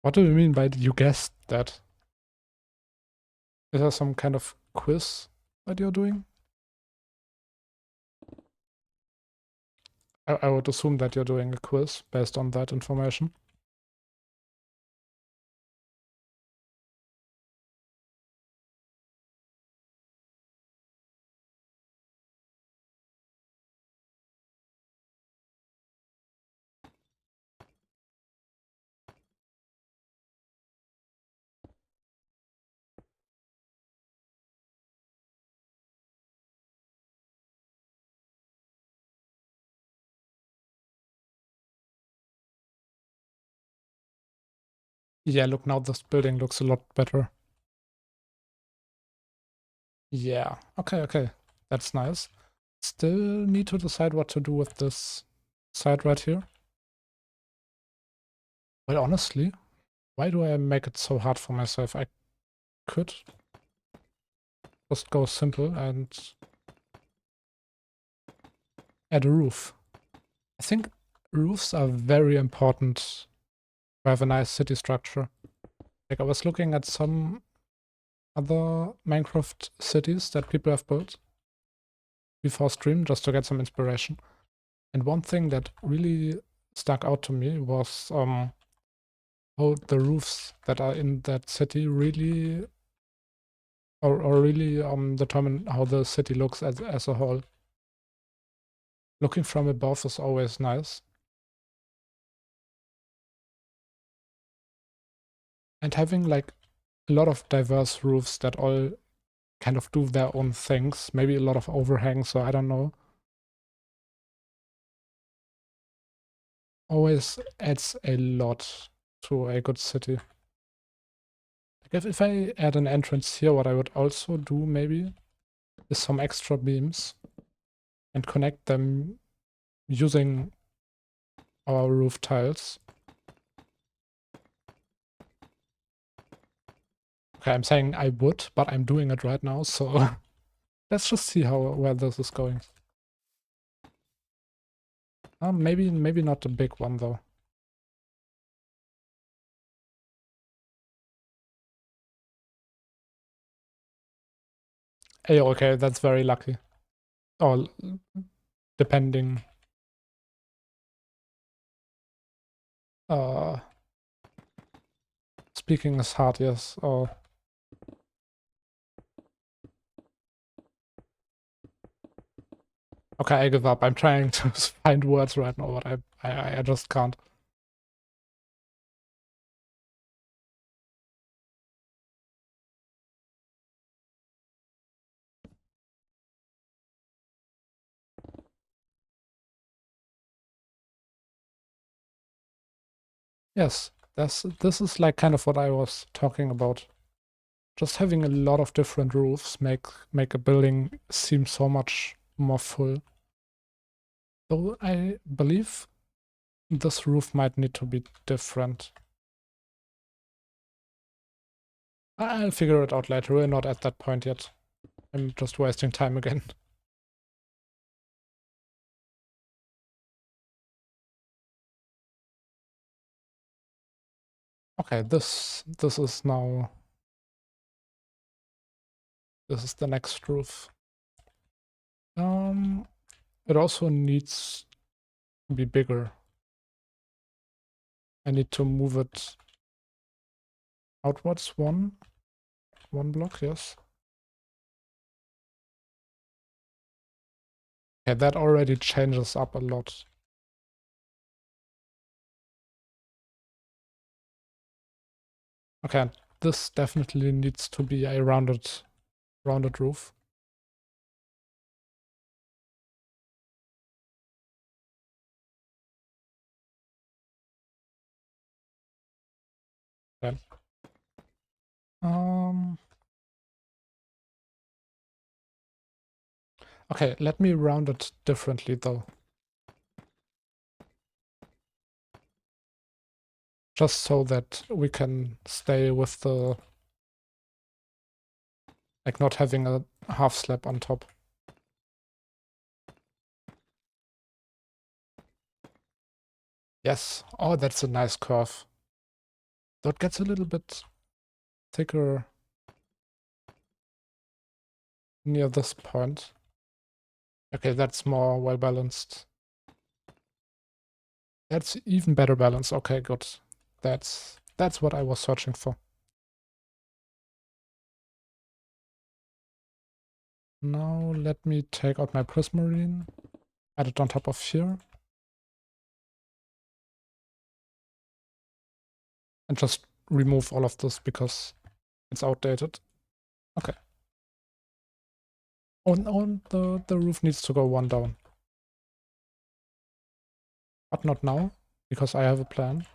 What do you mean by you guessed that? Is there some kind of quiz that you're doing? I would assume that you're doing a quiz based on that information. Yeah, look, now this building looks a lot better. Yeah, okay. That's nice. Still need to decide what to do with this side right here. Well, honestly, why do I make it so hard for myself? I could just go simple and add a roof. I think roofs are very important to have a nice city structure. Like, I was looking at some other Minecraft cities that people have built before stream just to get some inspiration. And one thing that really stuck out to me was how the roofs that are in that city really or really determine how the city looks as a whole. Looking from above is always nice. And having like a lot of diverse roofs that all kind of do their own things, maybe a lot of overhangs, so I don't know, always adds a lot to a good city. Like if I add an entrance here, what I would also do maybe is some extra beams and connect them using our roof tiles. Okay, I'm saying I would, but I'm doing it right now, so let's just see where this is going. Maybe not a big one though. Hey, okay, that's very lucky. Or depending. Uh, Speaking is hard, yes. Oh, okay, I give up. I'm trying to find words right now, but I just can't. Yes, this is like kind of what I was talking about. Just having a lot of different roofs make a building seem so much more full. So I believe this roof might need to be different. I'll figure it out later. We're not at that point yet. I'm just wasting time again. Okay, this is now this is the next roof. It also needs to be bigger. I need to move it outwards one block, yes. Okay, that already changes up a lot. Okay, this definitely needs to be a rounded roof. Okay. Um, okay, let me round it differently though. Just so that we can stay with the, like, not having a half slab on top. Yes. Oh, that's a nice curve. So it gets a little bit thicker near this point. Okay, that's more well balanced. That's even better balance. Okay, good. That's what I was searching for. Now let me take out my prismarine, add it on top of here, and just remove all of this because it's outdated. Okay. The roof needs to go one down. But not now, because I have a plan.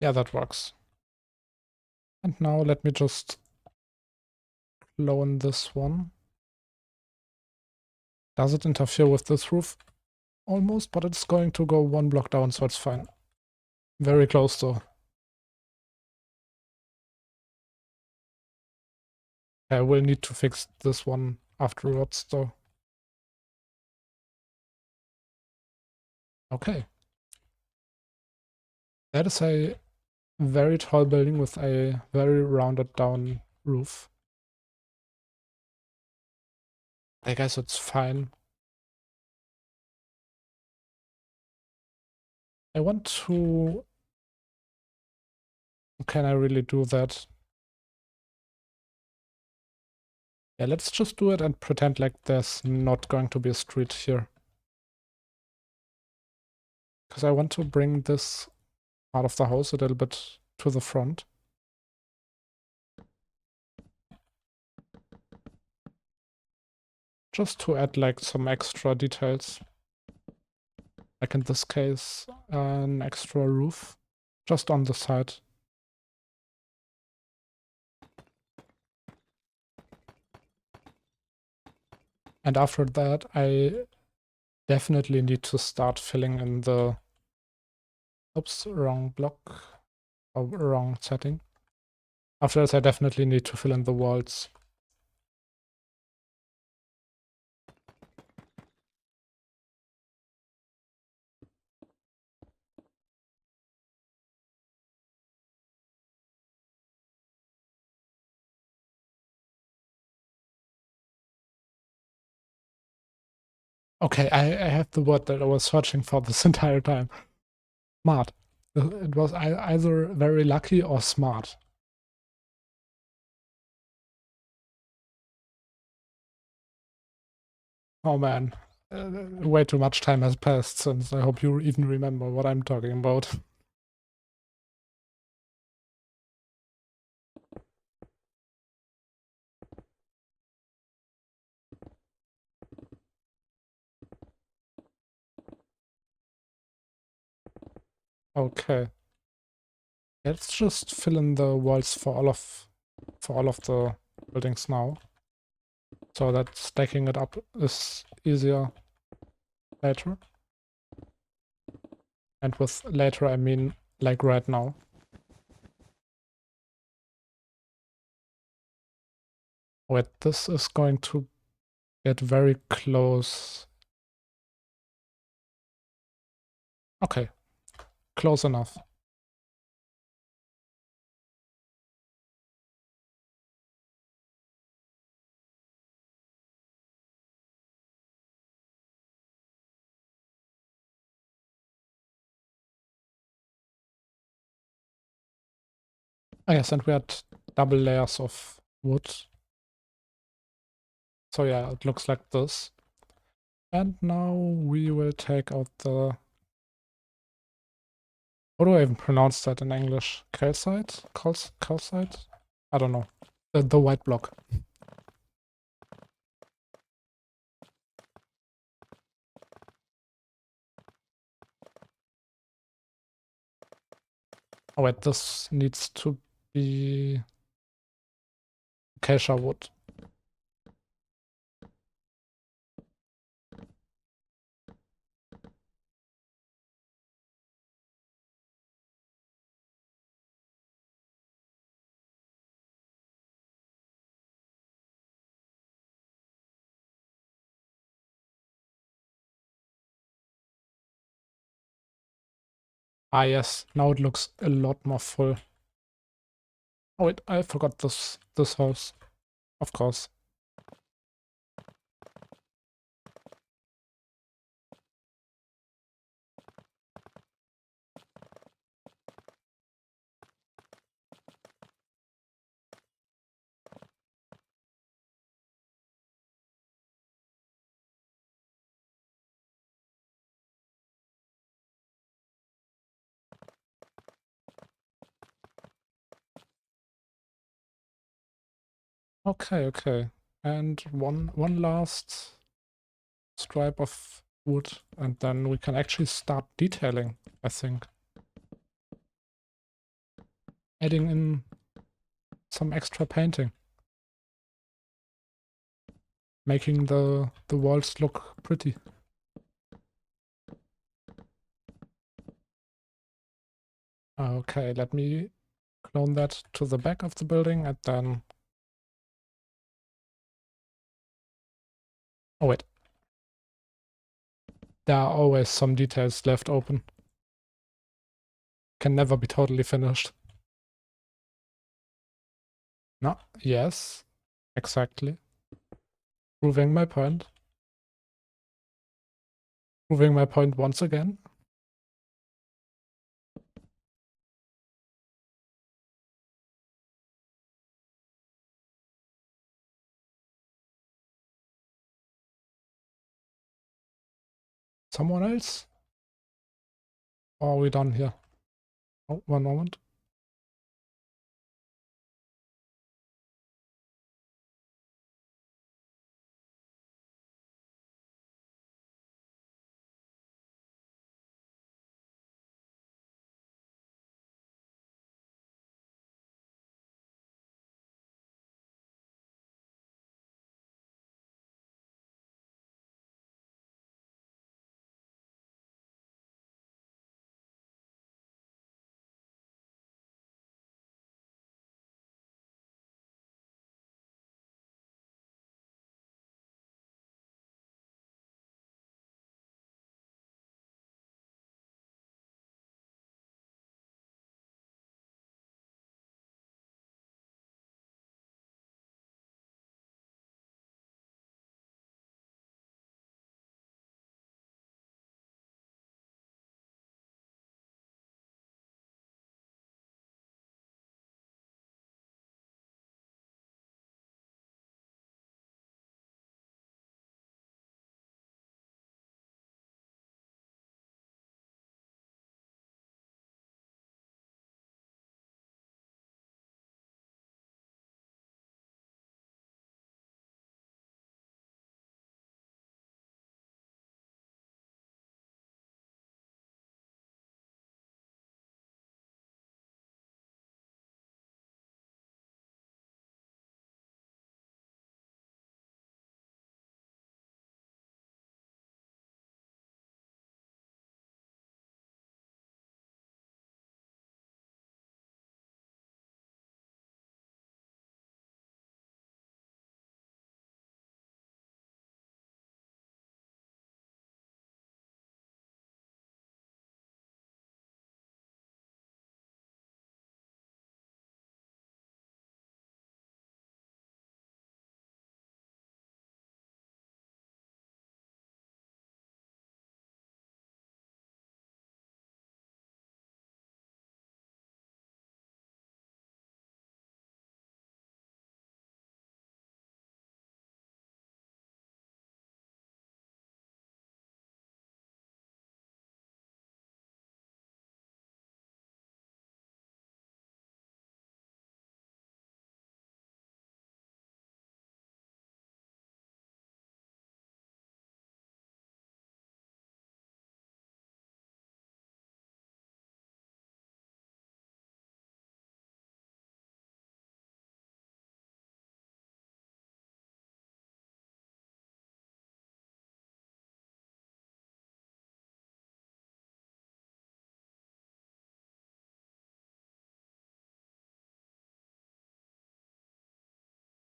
Yeah, that works. And now let me just clone this one. Does it interfere with this roof? Almost, but it's going to go one block down, so it's fine. Very close though. I will need to fix this one afterwards though. Okay. That is a very tall building with a very rounded down roof. I guess it's fine. I want to... Can I really do that? Yeah, let's just do it and pretend like there's not going to be a street here. Because I want to bring this part of the house a little bit to the front. Just to add like some extra details. Like in this case, an extra roof. Just on the side. And after that, I definitely need to start filling in the... Oops, wrong block. Or wrong setting. After this, I definitely need to fill in the walls. Okay, I have the word that I was searching for this entire time. Smart. It was either very lucky or smart. Oh man, way too much time has passed since I hope you even remember what I'm talking about. Okay. Let's just fill in the walls for all of the buildings now. So that stacking it up is easier later. And with later I mean like right now. Wait, this is going to get very close. Okay, close enough. Oh yes, and we had double layers of wood. So yeah, it looks like this. And now we will take out the... How do I even pronounce that in English? Calcite? Calcite? I don't know. The white block. Oh wait, this needs to be acacia wood. Ah yes, now it looks a lot more full. Oh wait, I forgot this house. Of course. Okay, okay. And one last stripe of wood, and then we can actually start detailing, I think. adding in some extra painting, making the walls look pretty. Okay, let me clone that to the back of the building and then... Oh wait. There are always some details left open. Can never be totally finished. No, yes, exactly. Proving my point. Proving my point once again. Someone else? Or are we done here? Oh, one moment.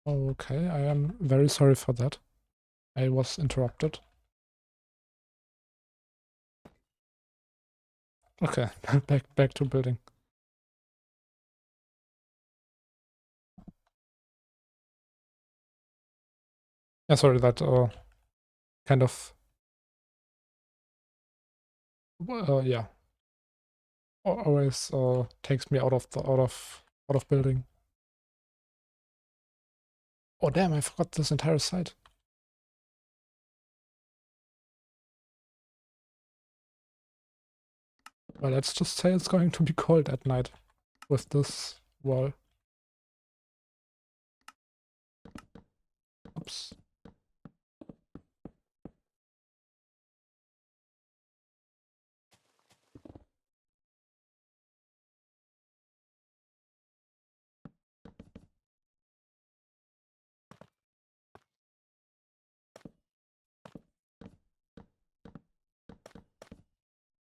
Okay, I am very sorry for that. I was interrupted. Okay, back to building. Yeah, sorry, that kind of yeah, always takes me out of building. Oh damn, I forgot this entire site. Well, let's just say it's going to be cold at night with this wall. Oops.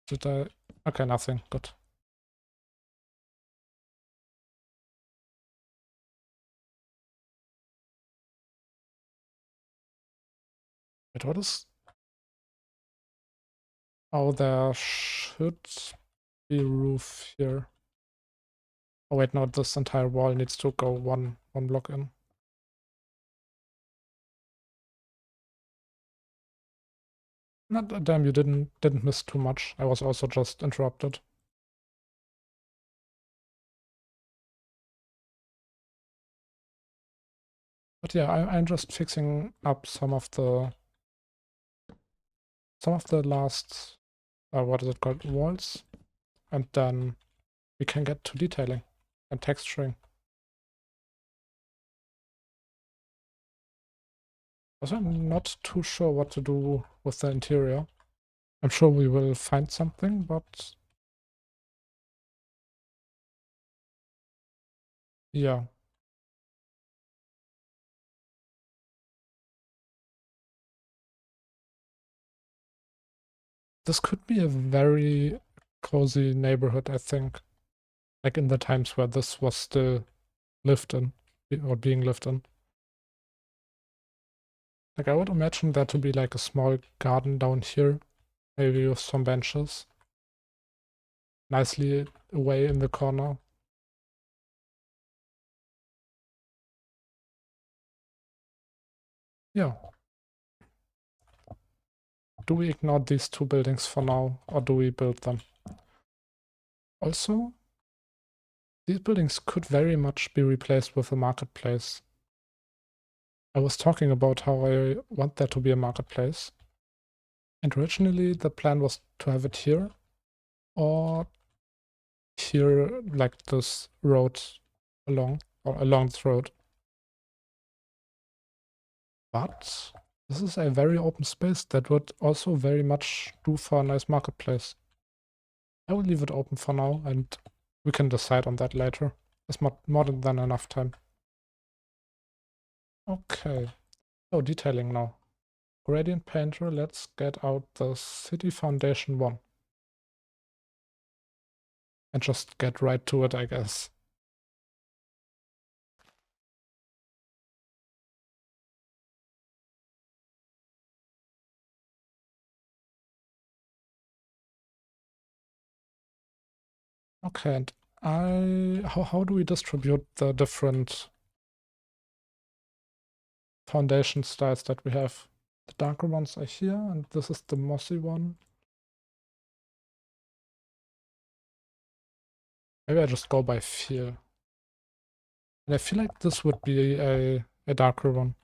Did I? Okay, nothing. Good. Wait, what is? Oh, there should be roof here. Oh wait, no, this entire wall needs to go one block in. Not damn, you didn't miss too much. I was also just interrupted. But yeah, I'm just fixing up some of the last what is it called, walls, and then we can get to detailing and texturing. Also, I'm not too sure what to do with the interior. I'm sure we will find something, but yeah. This could be a very cozy neighborhood, I think. Like in the times where this was still lived in, or being lived in. Like I would imagine there to be like a small garden down here, maybe with some benches, nicely away in the corner. Yeah. Do we ignore these two buildings for now, or do we build them? Also, these buildings could very much be replaced with a marketplace. I was talking about how I want there to be a marketplace. And originally the plan was to have it here, or here, like this road along this road. But this is a very open space that would also very much do for a nice marketplace. I will leave it open for now, and we can decide on that later. There's more than enough time. Okay. So detailing now. Gradient Painter, let's get out the City Foundation 1. And just get right to it, I guess. Okay, and how do we distribute the different foundation styles that we have? The darker ones are here, and this is the mossy one. Maybe I just go by feel. And I feel like this would be a darker one.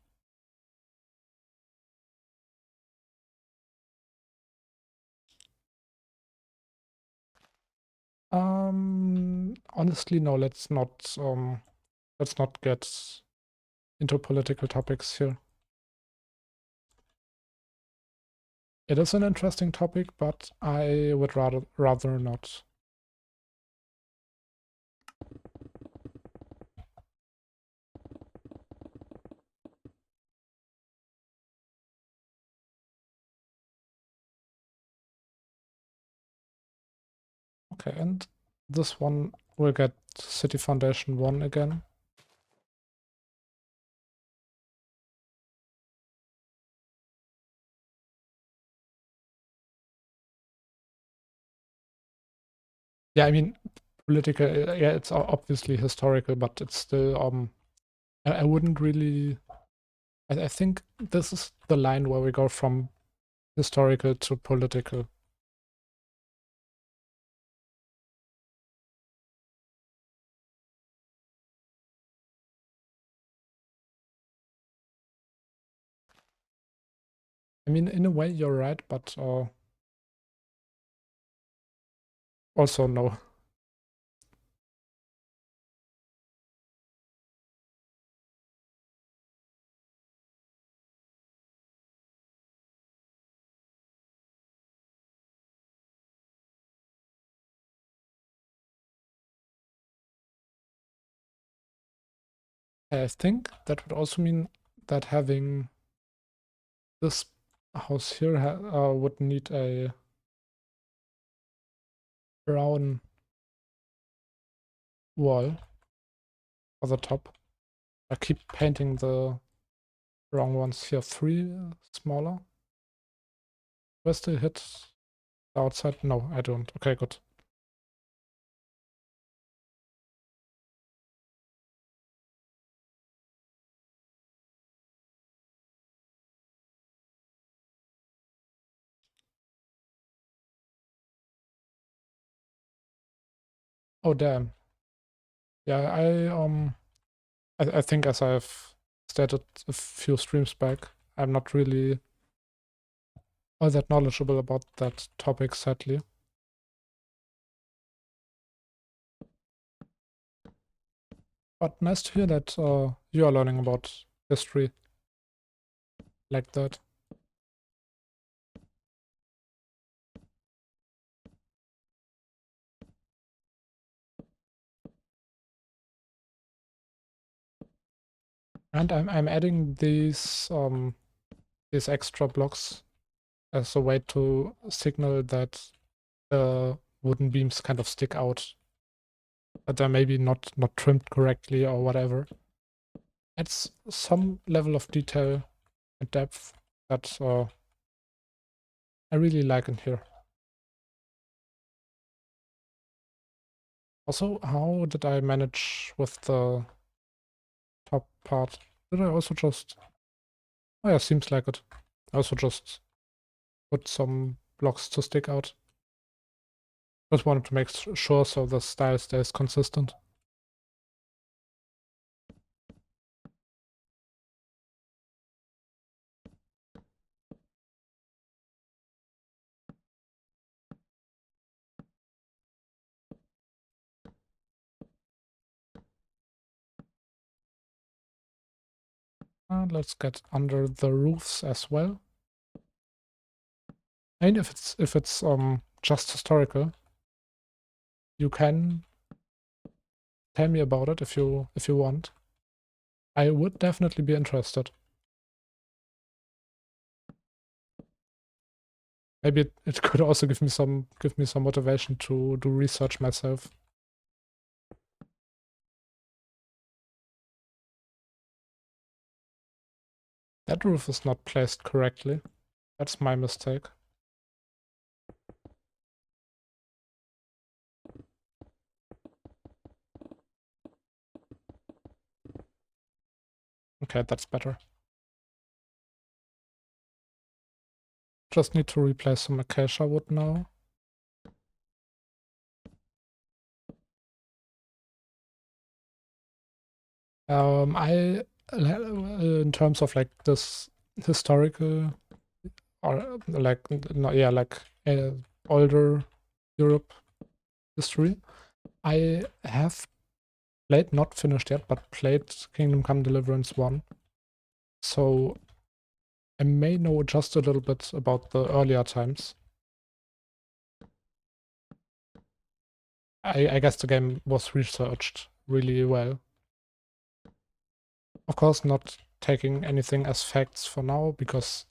Honestly, no, let's not get into political topics here. It is an interesting topic, but I would rather not. Okay, and this one will get City Foundation 1 again. Yeah, I mean, political, yeah, it's obviously historical, but it's still, I wouldn't really, I think this is the line where we go from historical to political. I mean, in a way, you're right, but also no. I think that would also mean that having this house here would need a brown wall for the top. I keep painting the wrong ones here. 3 smaller. Do I still hit the outside? No, I don't. Okay, good. Oh, damn. Yeah, I think as I've stated a few streams back, I'm not really all that knowledgeable about that topic, sadly. But nice to hear that you are learning about history like that. And I'm adding these extra blocks as a way to signal that the wooden beams kind of stick out, that they're maybe not trimmed correctly or whatever. Adds some level of detail and depth that I really like in here. Also, how did I manage with the top part? Did I also just... Oh yeah, seems like it. I also just put some blocks to stick out. Just wanted to make sure so the style stays consistent. And let's get under the roofs as well. And if it's just historical, you can tell me about it if you want. I would definitely be interested. Maybe it could also give me some motivation to do research myself. That roof is not placed correctly. That's my mistake. Okay, that's better. Just need to replace some acacia wood now. In terms of like this historical or like no, yeah, like older Europe history, I have played, not finished yet, but played Kingdom Come Deliverance 1. So I may know just a little bit about the earlier times. I guess the game was researched really well. Of course, not taking anything as facts for now because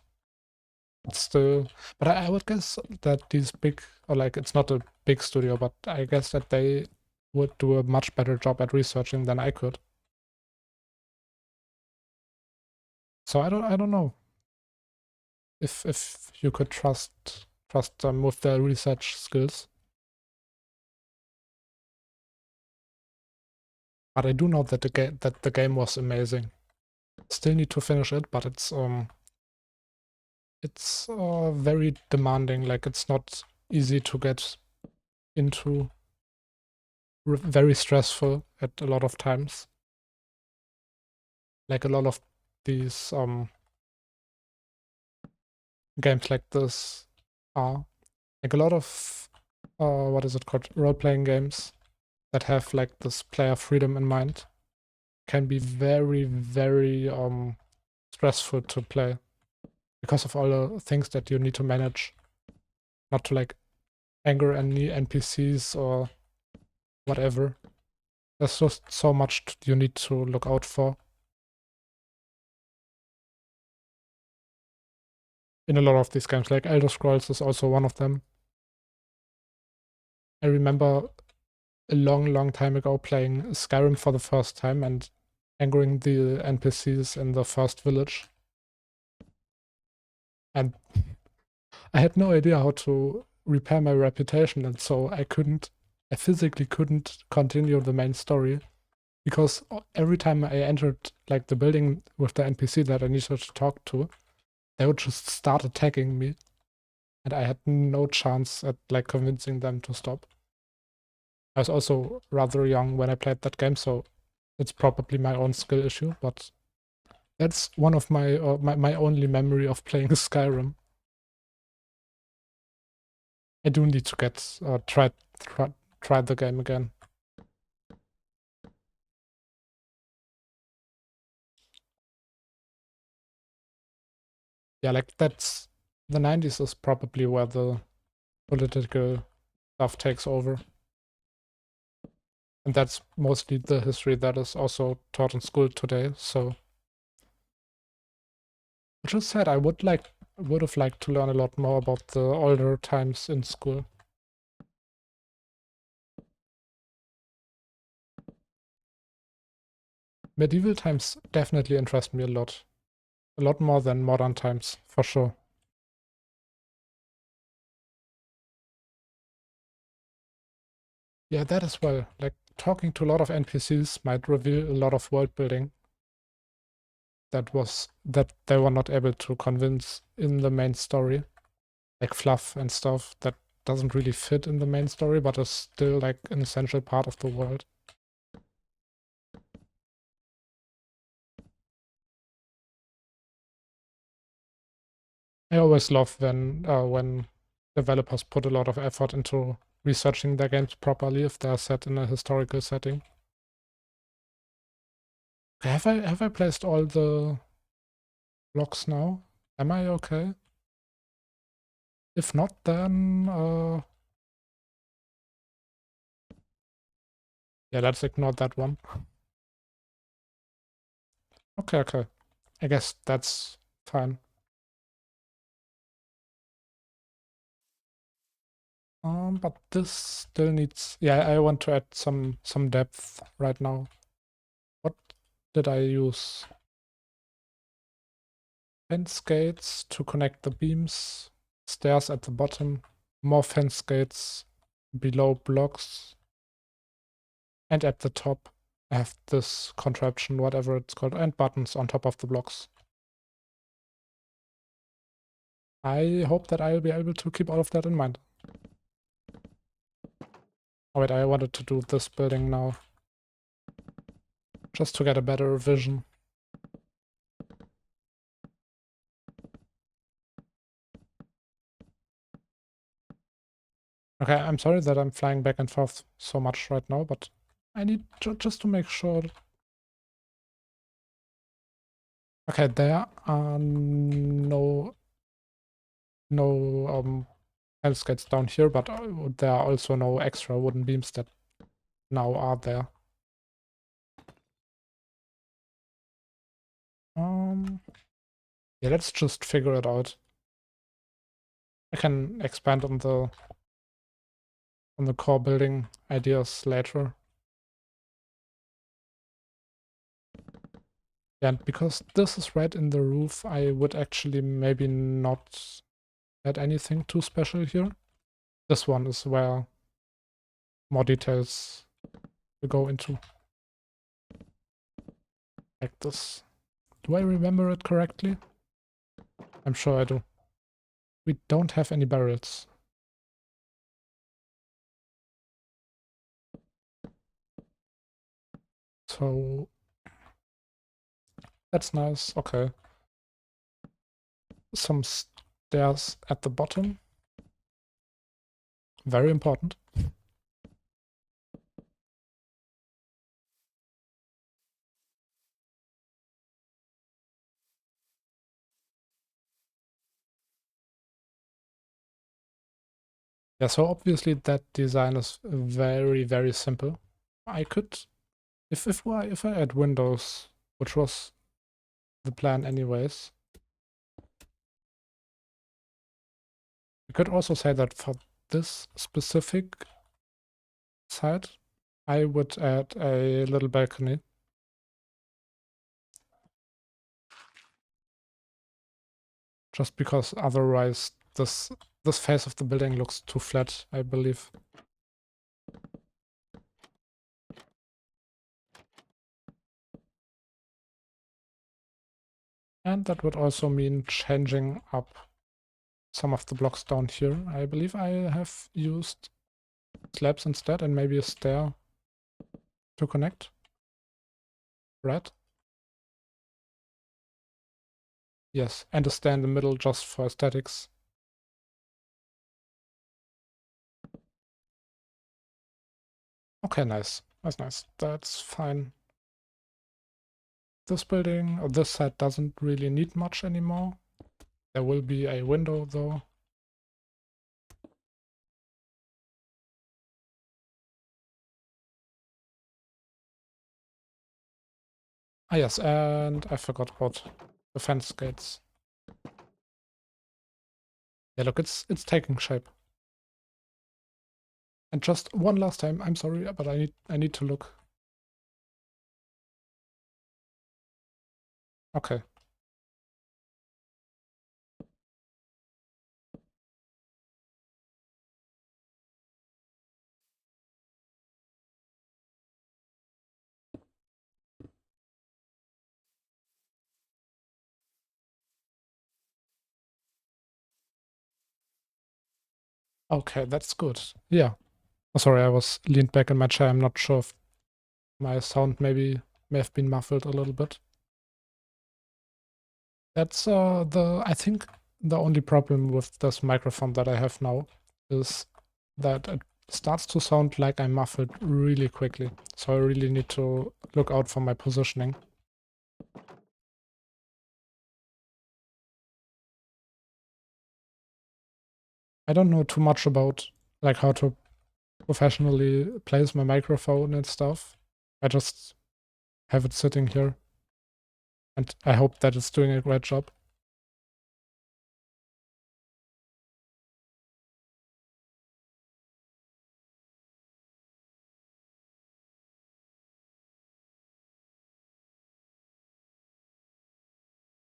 it's still. But I would guess that these big, or like it's not a big studio, but I guess that they would do a much better job at researching than I could. So I don't know if you could trust them with their research skills. But I do know that the game was amazing. Still need to finish it, but it's very demanding. Like it's not easy to get into. Very stressful at a lot of times. Like a lot of these games like this are like a lot of what is it called, role-playing games that have like this player freedom in mind can be very very stressful to play because of all the things that you need to manage, not to like anger any NPCs or whatever. There's just so much you need to look out for in a lot of these games. Like Elder Scrolls is also one of them. I remember a long time ago playing Skyrim for the first time and angering the NPCs in the first village. And I had no idea how to repair my reputation, and so I physically couldn't continue the main story because every time I entered like the building with the NPC that I needed to talk to, they would just start attacking me, and I had no chance at like convincing them to stop. I was also rather young when I played that game, so it's probably my own skill issue, but that's one of my only memory of playing Skyrim. I do need to get try the game again. Yeah, like that's the 90s is probably where the political stuff takes over. And that's mostly the history that is also taught in school today. So which is sad. I would have liked to learn a lot more about the older times in school. Medieval times definitely interest me a lot. A lot more than modern times, for sure. Yeah, that as well. Like talking to a lot of NPCs might reveal a lot of world building that they were not able to convince in the main story. Like fluff and stuff that doesn't really fit in the main story, but is still like an essential part of the world. I always love when developers put a lot of effort into researching their games properly if they're set in a historical setting. Have I placed all the blocks now? Am I okay? If not, then yeah, let's ignore that one. Okay. I guess that's fine. But this still needs. Yeah, I want to add some depth right now. What did I use? Fence gates to connect the beams, stairs at the bottom, more fence gates below blocks, and at the top I have this contraption, whatever it's called, and buttons on top of the blocks. I hope that I'll be able to keep all of that in mind. Oh wait, I wanted to do this building now, just to get a better vision. Okay, I'm sorry that I'm flying back and forth so much right now, but I need just to make sure. Okay, there are no fence gates down here, but there are also no extra wooden beams that now are there. Yeah, let's just figure it out. I can expand on the core building ideas later. Yeah, and because this is right in the roof, I would actually maybe not add anything too special here. This one is where more details will go into. Like this. Do I remember it correctly? I'm sure I do. We don't have any barrels. So that's nice. Okay. Some stairs at the bottom. Very important. Yeah, so obviously that design is very simple. I could, if I add windows, which was the plan anyways, I could also say that for this specific side, I would add a little balcony. Just because otherwise this face of the building looks too flat, I believe. And that would also mean changing up some of the blocks down here. I believe I have used slabs instead and maybe a stair to connect. Right? Yes, and a stair in the middle just for aesthetics. Okay, nice. That's nice. That's fine. This building, or this side, doesn't really need much anymore. There will be a window though. Ah yes, and I forgot about the fence gates. Yeah, look, it's taking shape. And just one last time, I'm sorry, but I need to look. Okay. Okay, that's good. Yeah. Oh, sorry, I was leaned back in my chair. I'm not sure if my sound may have been muffled a little bit. That's I think the only problem with this microphone that I have now is that it starts to sound like I'm muffled really quickly. So I really need to look out for my positioning. I don't know too much about like how to professionally place my microphone and stuff. I just have it sitting here and I hope that it's doing a great job.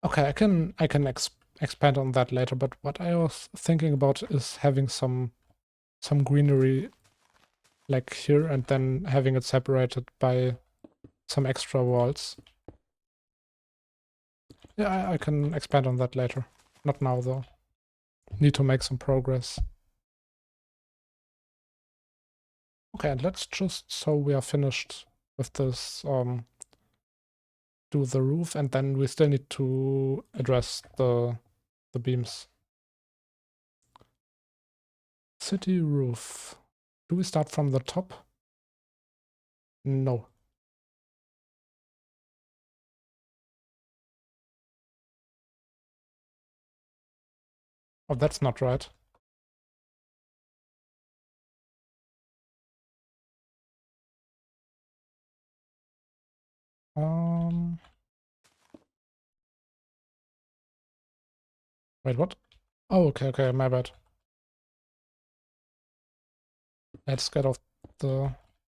Okay, I can expand on that later, but what I was thinking about is having some greenery like here and then having it separated by some extra walls. Yeah, I can expand on that later. Not now though. Need to make some progress. Okay, and let's just, so we are finished with this, do the roof, and then we still need to address the beams. City roof. Do we start from the top? No. Oh, that's not right. Um, Wait, what? Oh, okay, my bad. Let's get off the...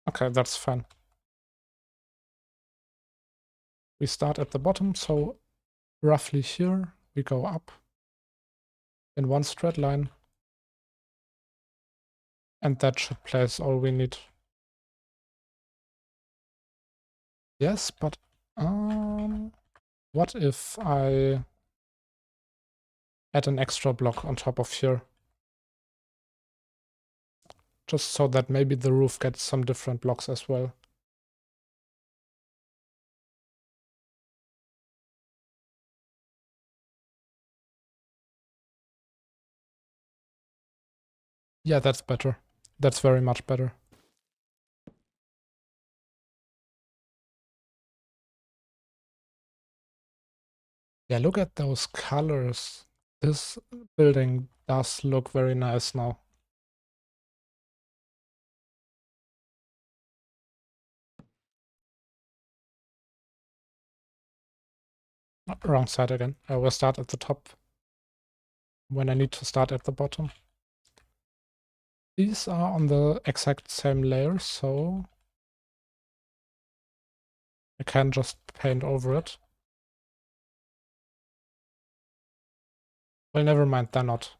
Okay, that's fine. We start at the bottom, so roughly here we go up in one straight line. And that should place all we need. Yes, but what if I add an extra block on top of here? Just so that maybe the roof gets some different blocks as well. Yeah, that's better. That's very much better. Yeah, look at those colors. This building does look very nice now. Wrong side again. I will start at the top when I need to start at the bottom. These are on the exact same layer, so I can just paint over it. Well, never mind, they're not.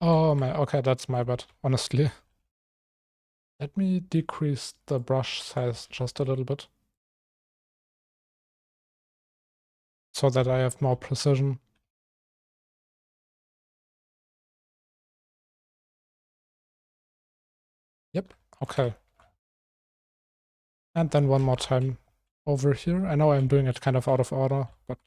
Oh my, okay, that's my bad, honestly. Let me decrease the brush size just a little bit, so that I have more precision. Yep, okay. And then one more time over here. I know I'm doing it kind of out of order, but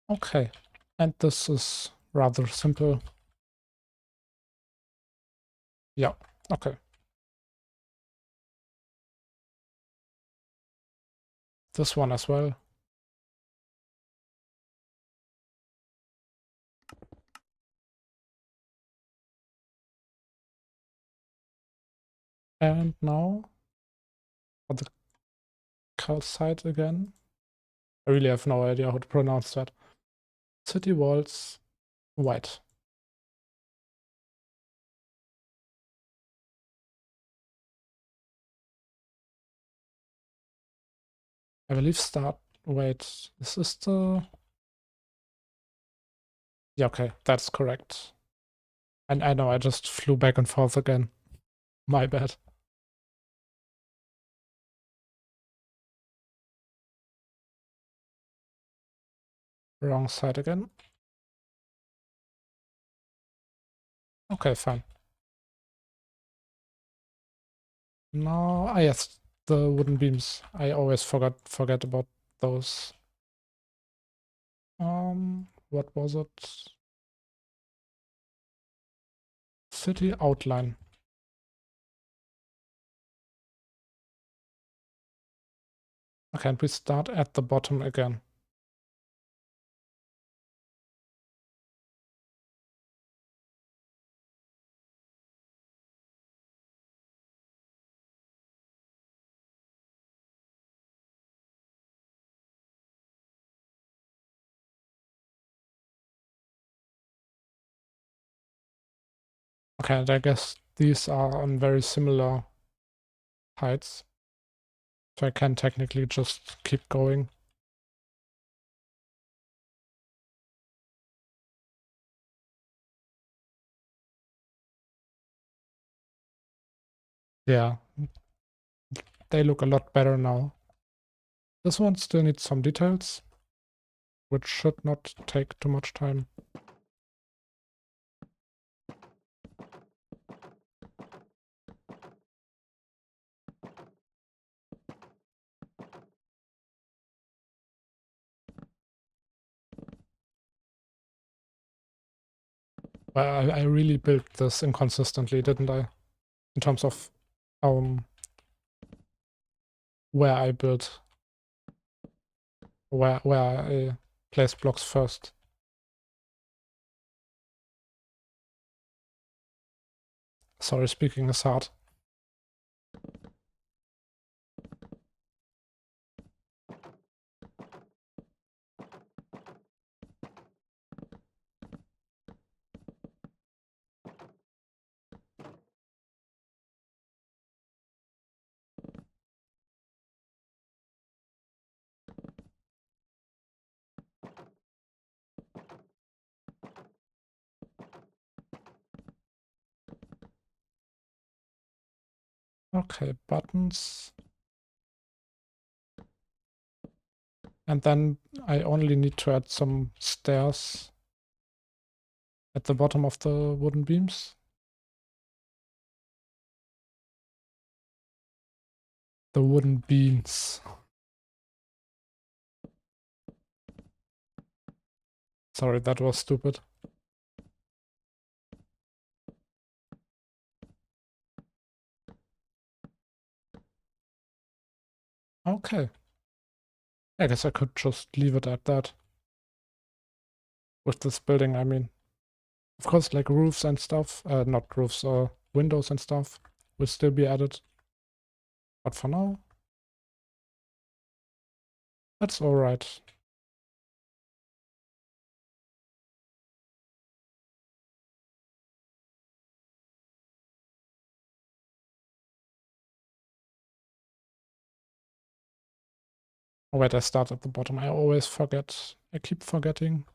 okay. And this is rather simple. Yeah, okay. This one as well. And now for the cal side again. I really have no idea how to pronounce that. City walls, white. I believe start, wait, is this the... Yeah, okay, that's correct. And I know I just flew back and forth again. My bad. Wrong side again. Okay, fine. No, ah yes, the wooden beams. I always forget about those. What was it? City outline. Okay, and we start at the bottom again. Okay, and I guess these are on very similar heights. So I can technically just keep going. Yeah, they look a lot better now. This one still needs some details, which should not take too much time. Well, I really built this inconsistently, didn't I? In terms of um where I built, where I place blocks first. Sorry, speaking is hard. Okay, buttons. And then I only need to add some stairs at the bottom of the wooden beams. The wooden beams. Sorry, that was stupid. Okay. I guess I could just leave it at that. with this building, I mean. Of course, like roofs and stuff, not roofs, windows and stuff will still be added. But for now, that's alright. Oh wait, I start at the bottom. I always forget. I keep forgetting.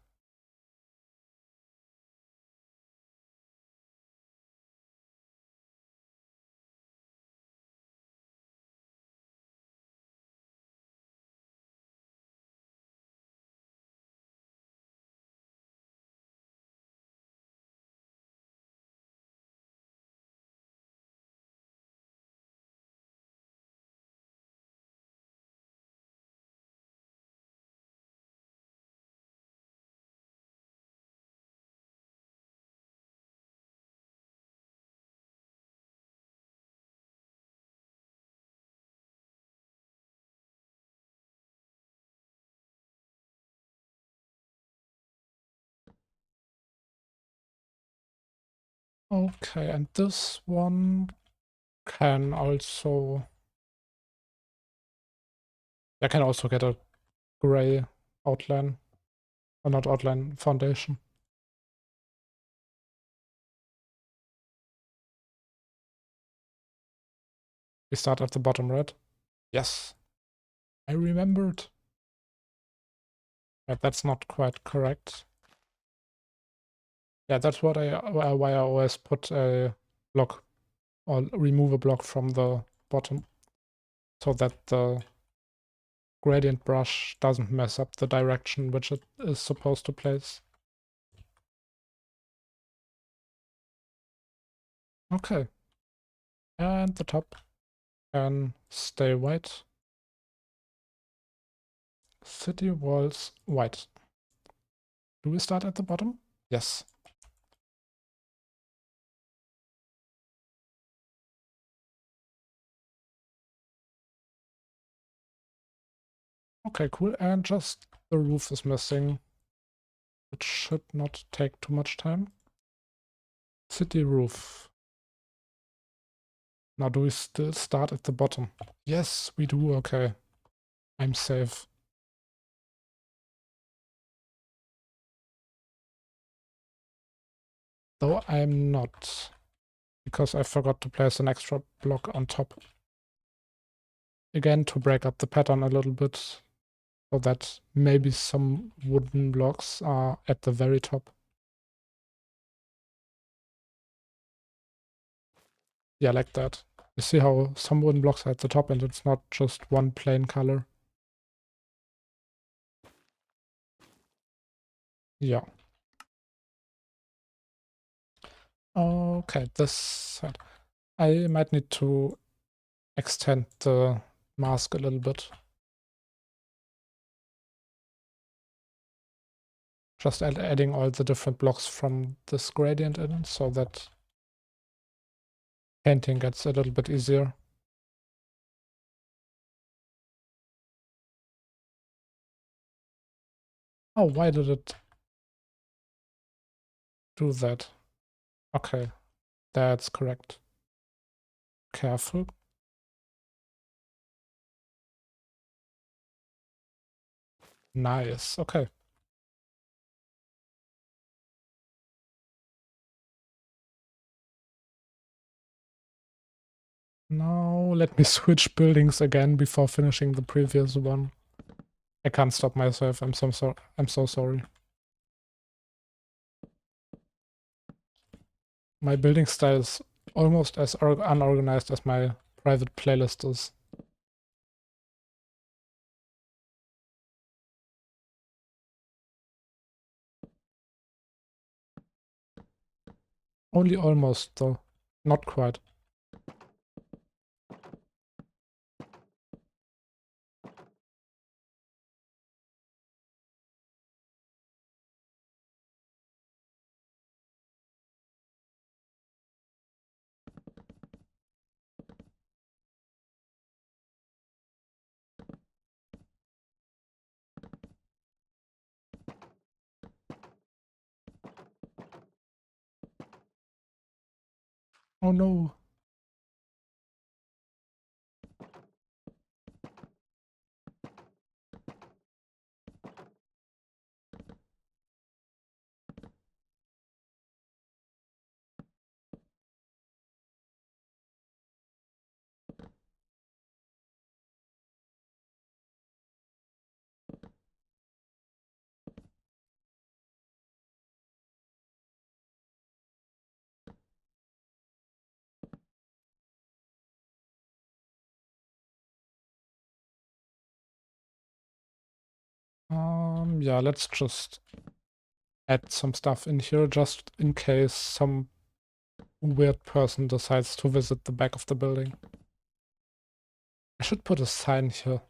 Okay, and this one can also... I can also get a gray outline. Or not outline, foundation. We start at the bottom, right? Yes. I remembered. But that's not quite correct. Yeah, that's what why I always put a block or remove a block from the bottom so that the gradient brush doesn't mess up the direction which it is supposed to place. Okay. And the top can stay white. City walls white. Do we start at the bottom? Yes. Okay, cool. And just the roof is missing. It should not take too much time. City roof. Now do we still start at the bottom? Yes, we do. Okay. I'm safe. Though I'm not, because I forgot to place an extra block on top. Again, to break up the pattern a little bit, so that maybe some wooden blocks are at the very top. Yeah, like that. You see how some wooden blocks are at the top and it's not just one plain color? Yeah. Okay, this side. I might need to extend the mask a little bit. Just adding all the different blocks from this gradient in so that painting gets a little bit easier. Oh, why did it do that? Okay, that's correct. Careful. Nice, okay. Now let me switch buildings again before finishing the previous one. I can't stop myself, I'm so sorry. My building style is almost as unorganized as my private playlist is. Only almost, though. Not quite. Oh no. Yeah, let's just add some stuff in here just in case some weird person decides to visit the back of the building. I should put a sign here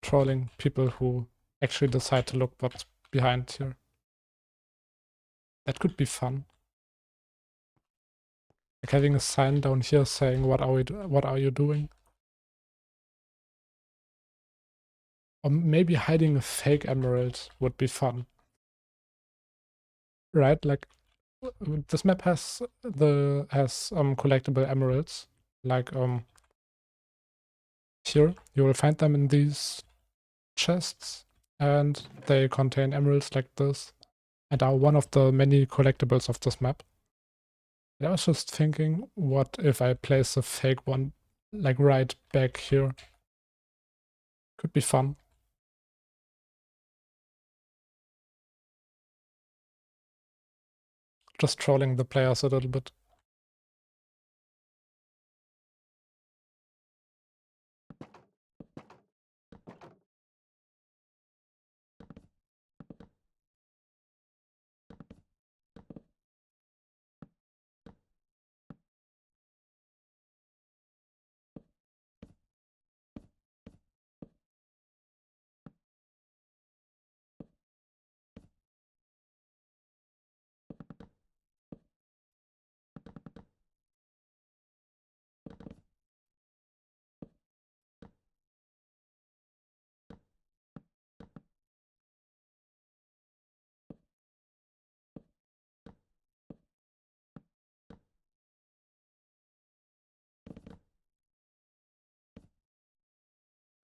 trolling people who actually decide to look what's behind here. That could be fun. Like having a sign down here saying what are you doing? Or maybe hiding a fake emerald would be fun. Right? Like this map has collectible emeralds. Like here you will find them in these chests and they contain emeralds like this and are one of the many collectibles of this map. And I was just thinking, what if I place a fake one like right back here? Could be fun. Just trolling the players a little bit.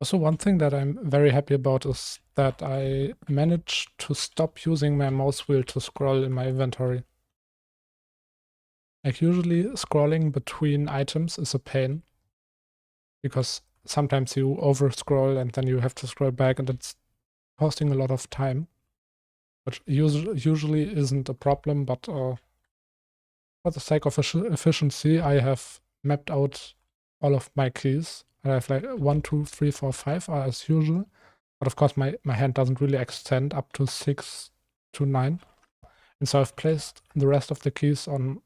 Also, one thing that I'm very happy about is that I managed to stop using my mouse wheel to scroll in my inventory. Like usually scrolling between items is a pain because sometimes you over scroll and then you have to scroll back and it's costing a lot of time, which usually isn't a problem, but for the sake of efficiency, I have mapped out all of my keys. I have like 1, 2, 3, 4, 5 as usual. But of course, my hand doesn't really extend up to 6 to 9. And so I've placed the rest of the keys on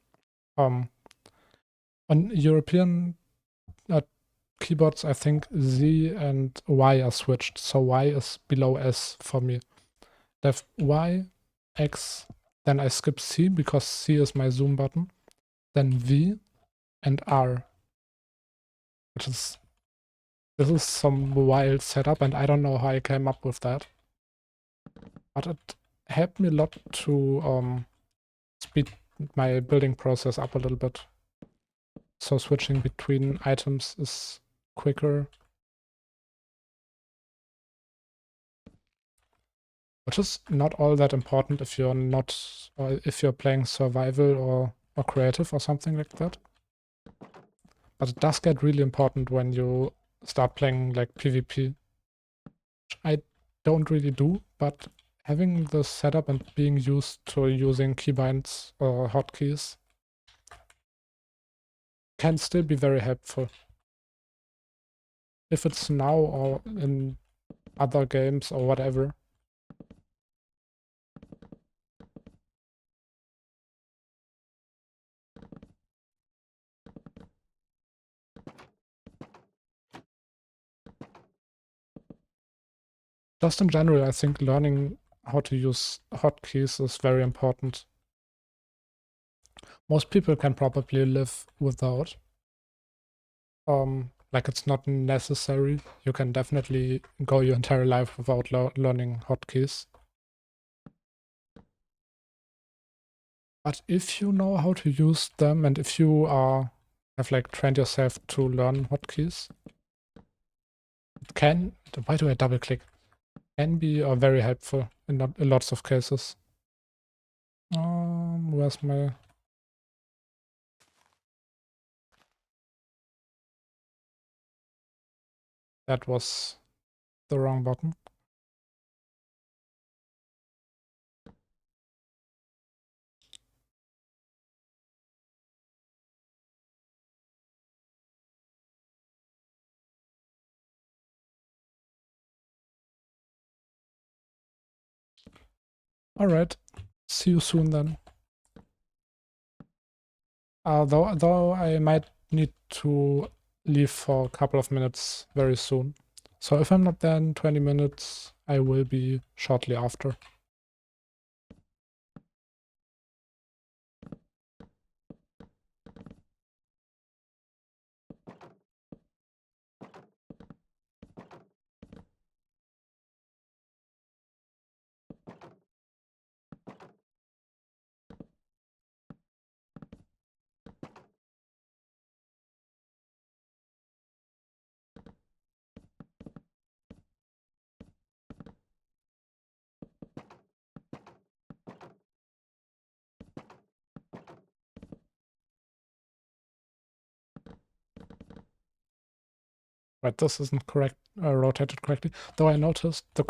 European keyboards. I think Z and Y are switched. So Y is below S for me. I have Y, X, then I skip C because C is my zoom button. Then V and R, which is this is some wild setup, and I don't know how I came up with that. But it helped me a lot to speed my building process up a little bit. So switching between items is quicker. Which is not all that important if you're not, or if you're playing survival or creative or something like that. But it does get really important when you start playing like PvP. Which I don't really do, but having the setup and being used to using keybinds or hotkeys can still be very helpful. If it's now or in other games or whatever. Just in general, I think learning how to use hotkeys is very important. Most people can probably live without. Like it's not necessary. You can definitely go your entire life without learning hotkeys. But if you know how to use them and if you have like trained yourself to learn hotkeys, it can, why do I double click? Can be very helpful in lots of cases. Where's my... That was the wrong button. Alright, see you soon then. Though I might need to leave for a couple of minutes very soon. So if I'm not there in 20 minutes, I will be shortly after. Right, this isn't correct, rotated correctly. Though I noticed the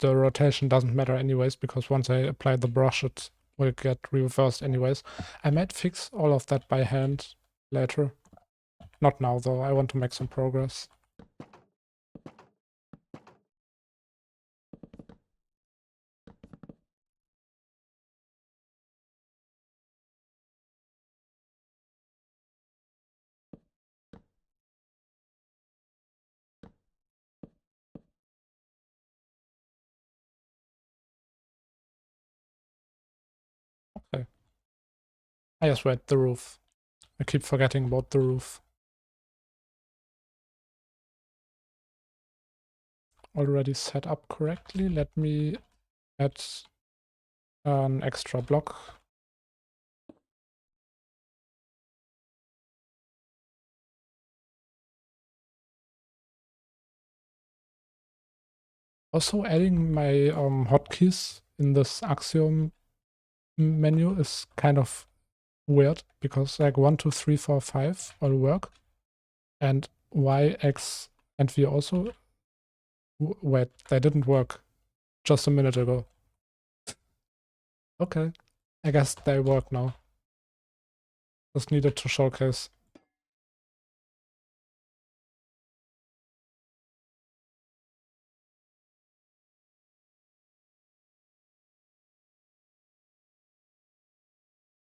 rotation doesn't matter anyways, because once I apply the brush, it will get reversed anyways. I might fix all of that by hand later. Not now though, I want to make some progress. Okay. I just read the roof. I keep forgetting about the roof. Already set up correctly. Let me add an extra block. Also adding my hotkeys in this Axiom menu is kind of weird because like 1, 2, 3, 4, 5 all work, and Y, X, and V also. Wait, they didn't work just a minute ago. Okay, I guess they work now. Just needed to showcase.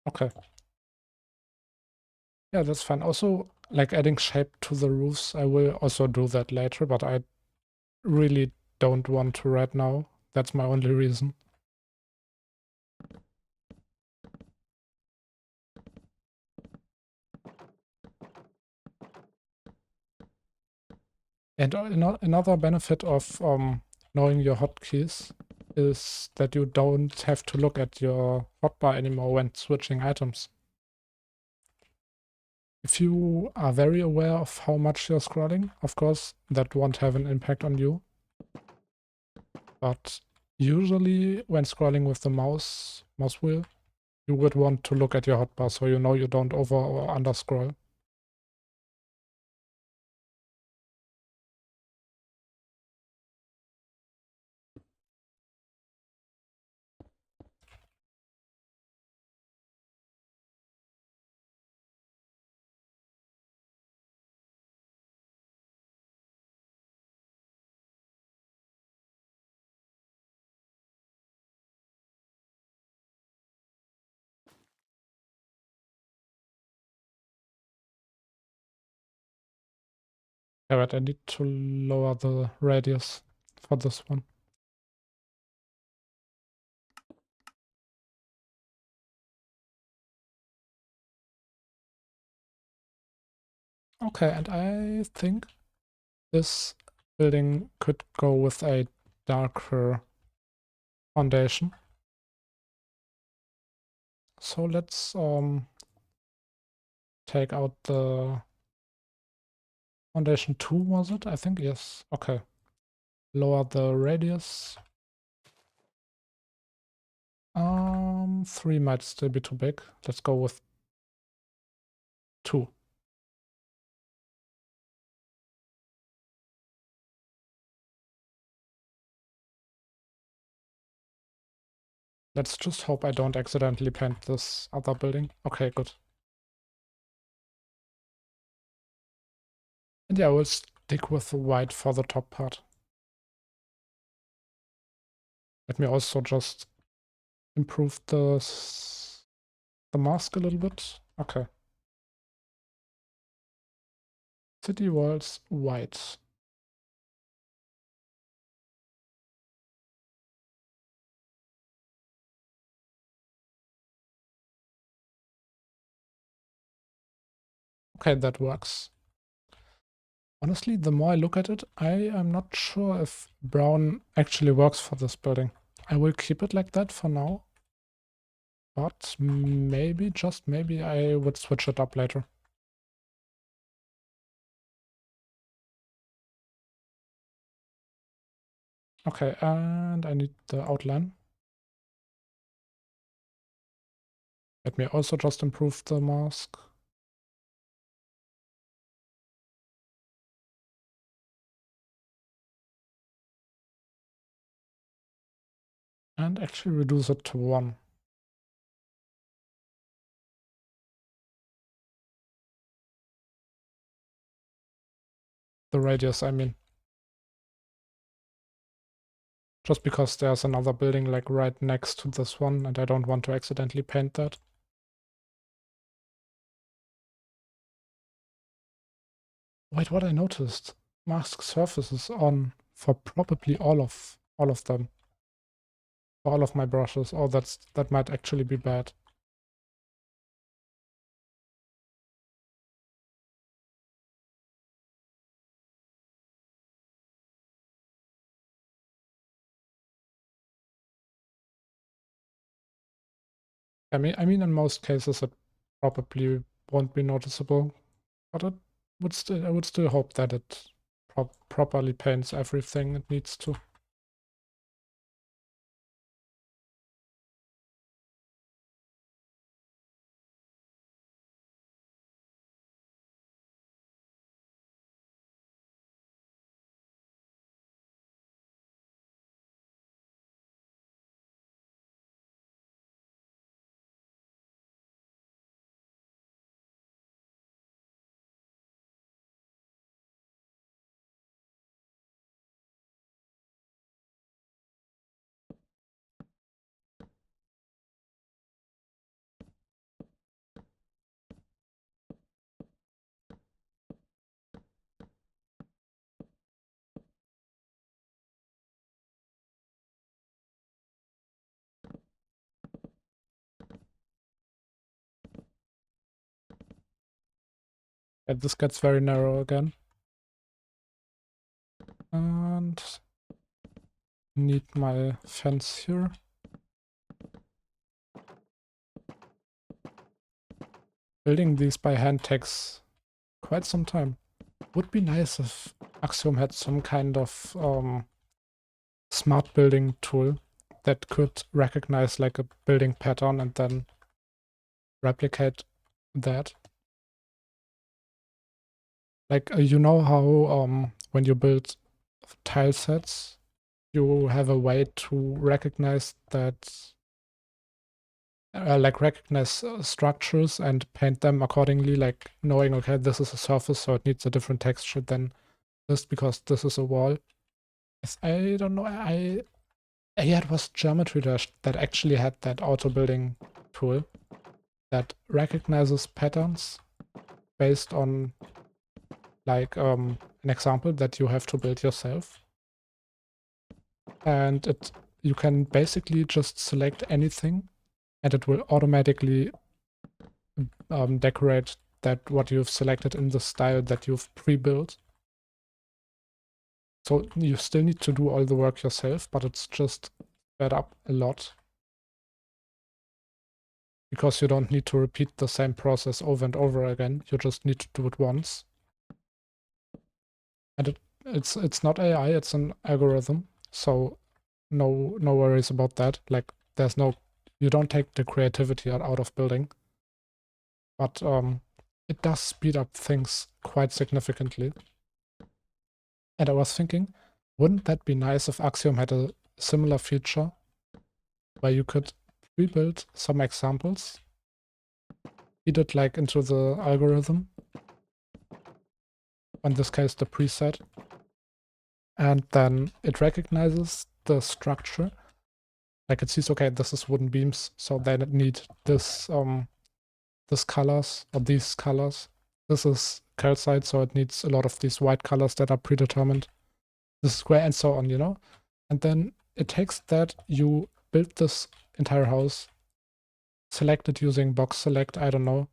Okay. Yeah, that's fine. Also, like adding shape to the roofs, I will also do that later, but I really don't want to right now. That's my only reason. And another benefit of knowing your hotkeys is that you don't have to look at your hotbar anymore when switching items. If you are very aware of how much you're scrolling, of course, that won't have an impact on you. But usually when scrolling with the mouse wheel, you would want to look at your hotbar so you know you don't over or under scroll. Yeah, but I need to lower the radius for this one. Okay, and I think this building could go with a darker foundation. So let's take out the foundation 2, was it? I think, yes. Okay. Lower the radius. 3 might still be too big. Let's go with 2. Let's just hope I don't accidentally paint this other building. Okay, good. And yeah, we'll stick with the white for the top part. Let me also just improve the mask a little bit. Okay. City walls white. Okay, that works. Honestly, the more I look at it, I am not sure if brown actually works for this building. I will keep it like that for now. But maybe, just maybe, I would switch it up later. Okay, and I need the outline. Let me also just improve the mask. And actually reduce it to 1. The radius, I mean. Just because there's another building like right next to this one and I don't want to accidentally paint that. Wait, what I noticed? Mask surfaces on for probably all of them. For all of my brushes. Oh, that might actually be bad. I mean, in most cases it probably won't be noticeable, but I would still hope that it properly paints everything it needs to. And this gets very narrow again. And need my fence here. Building these by hand takes quite some time. Would be nice if Axiom had some kind of smart building tool that could recognize like a building pattern and then replicate that. Like you know how when you build tile sets, you have a way to recognize that, like recognize structures and paint them accordingly, like knowing, okay, this is a surface, so it needs a different texture than this because this is a wall. I don't know. Yeah, it was Geometry Dash that actually had that auto building tool that recognizes patterns based on like an example that you have to build yourself. And you can basically just select anything and it will automatically decorate that what you've selected in the style that you've pre-built. So you still need to do all the work yourself, but it's just sped up a lot. because you don't need to repeat the same process over and over again. You just need to do it once. And it's not AI, it's an algorithm. So no worries about that. Like you don't take the creativity out of building. But it does speed up things quite significantly. And I was thinking, wouldn't that be nice if Axiom had a similar feature where you could pre-build some examples, feed it like into the algorithm, in this case the preset, and then it recognizes the structure. Like it sees, okay, this is wooden beams, so then it needs this colors or these colors. This is calcite, so it needs a lot of these white colors that are predetermined. This square and so on, And then it takes that, you build this entire house, select it using box select, I don't know.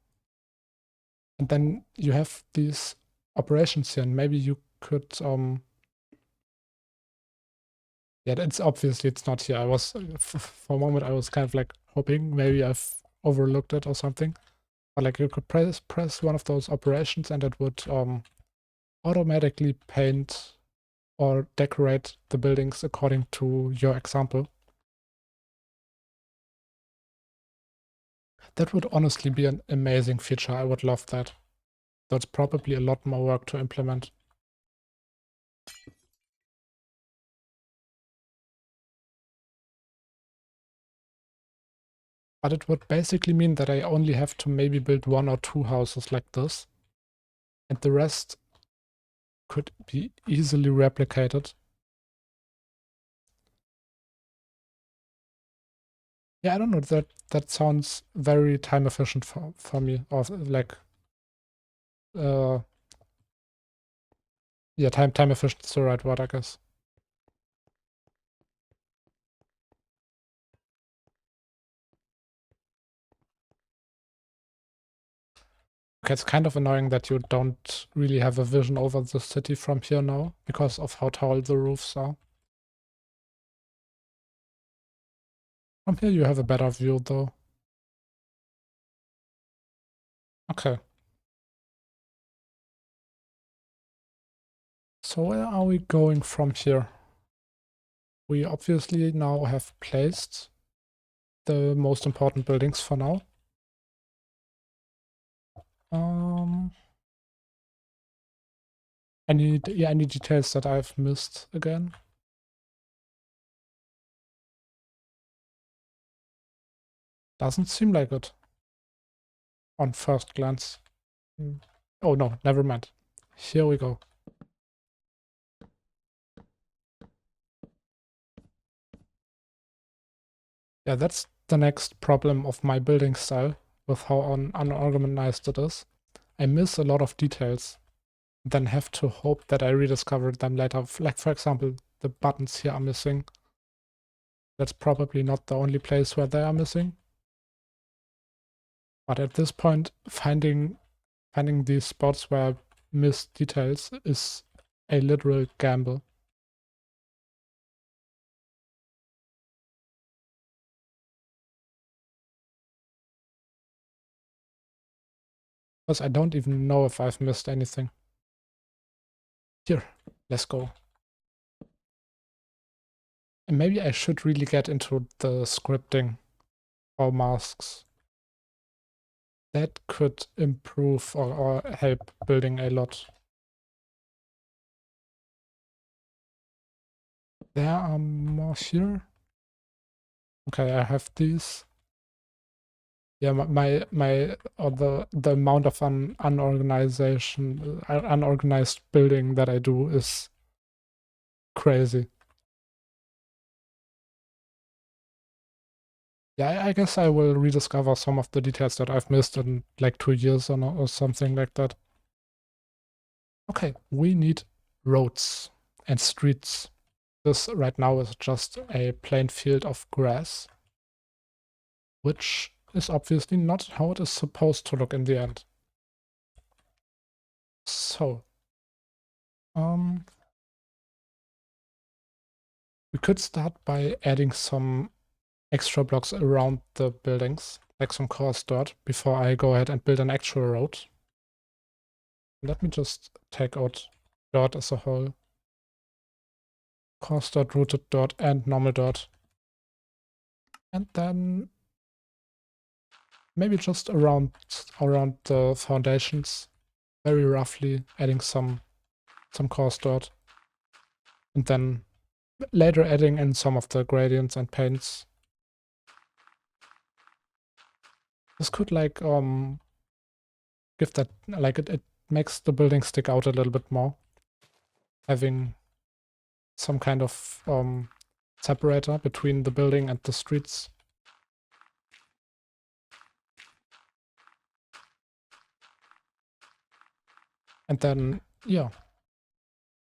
And then you have these operations here, and maybe you could yeah, it's not here. I was for a moment I was kind of like hoping maybe I've overlooked it or something. But like you could press one of those operations and it would automatically paint or decorate the buildings according to your example. That would honestly be an amazing feature. I would love that. That's probably a lot more work to implement. But it would basically mean that I only have to maybe build 1 or 2 houses like this. And the rest could be easily replicated. Yeah, I don't know. That sounds very time efficient for me. Or like uh yeah, time efficient is the right word, I guess. Okay, it's kind of annoying that you don't really have a vision over the city from here now because of how tall the roofs are. From here you have a better view though. Okay. So where are we going from here? We obviously now have placed the most important buildings for now. Um, any details that I've missed again? Doesn't seem like it on first glance. Oh no, never mind. Here we go. Yeah, that's the next problem of my building style with how unorganized it is. I miss a lot of details, then have to hope that I rediscover them later. Like, for example, the buttons here are missing. That's probably not the only place where they are missing. But at this point, finding these spots where I missed details is a literal gamble. Because I don't even know if I've missed anything. Here, let's go. And maybe I should really get into the scripting for masks. That could improve or help building a lot. There are more here. Okay, I have these. Yeah, the amount of unorganized building that I do is crazy. Yeah, I guess I will rediscover some of the details that I've missed in like 2 years or something like that. Okay, we need roads and streets. This right now is just a plain field of grass, which is obviously not how it is supposed to look in the end. So, we could start by adding some extra blocks around the buildings, like some coarse dirt, before I go ahead and build an actual road. Let me just take out dirt as a whole. Coarse dirt, rooted dirt, and normal dirt. And then maybe just around the foundations, very roughly adding some coarse dirt. And then later adding in some of the gradients and paints. This could like give that, like it makes the building stick out a little bit more, having some kind of separator between the building and the streets. And then, yeah,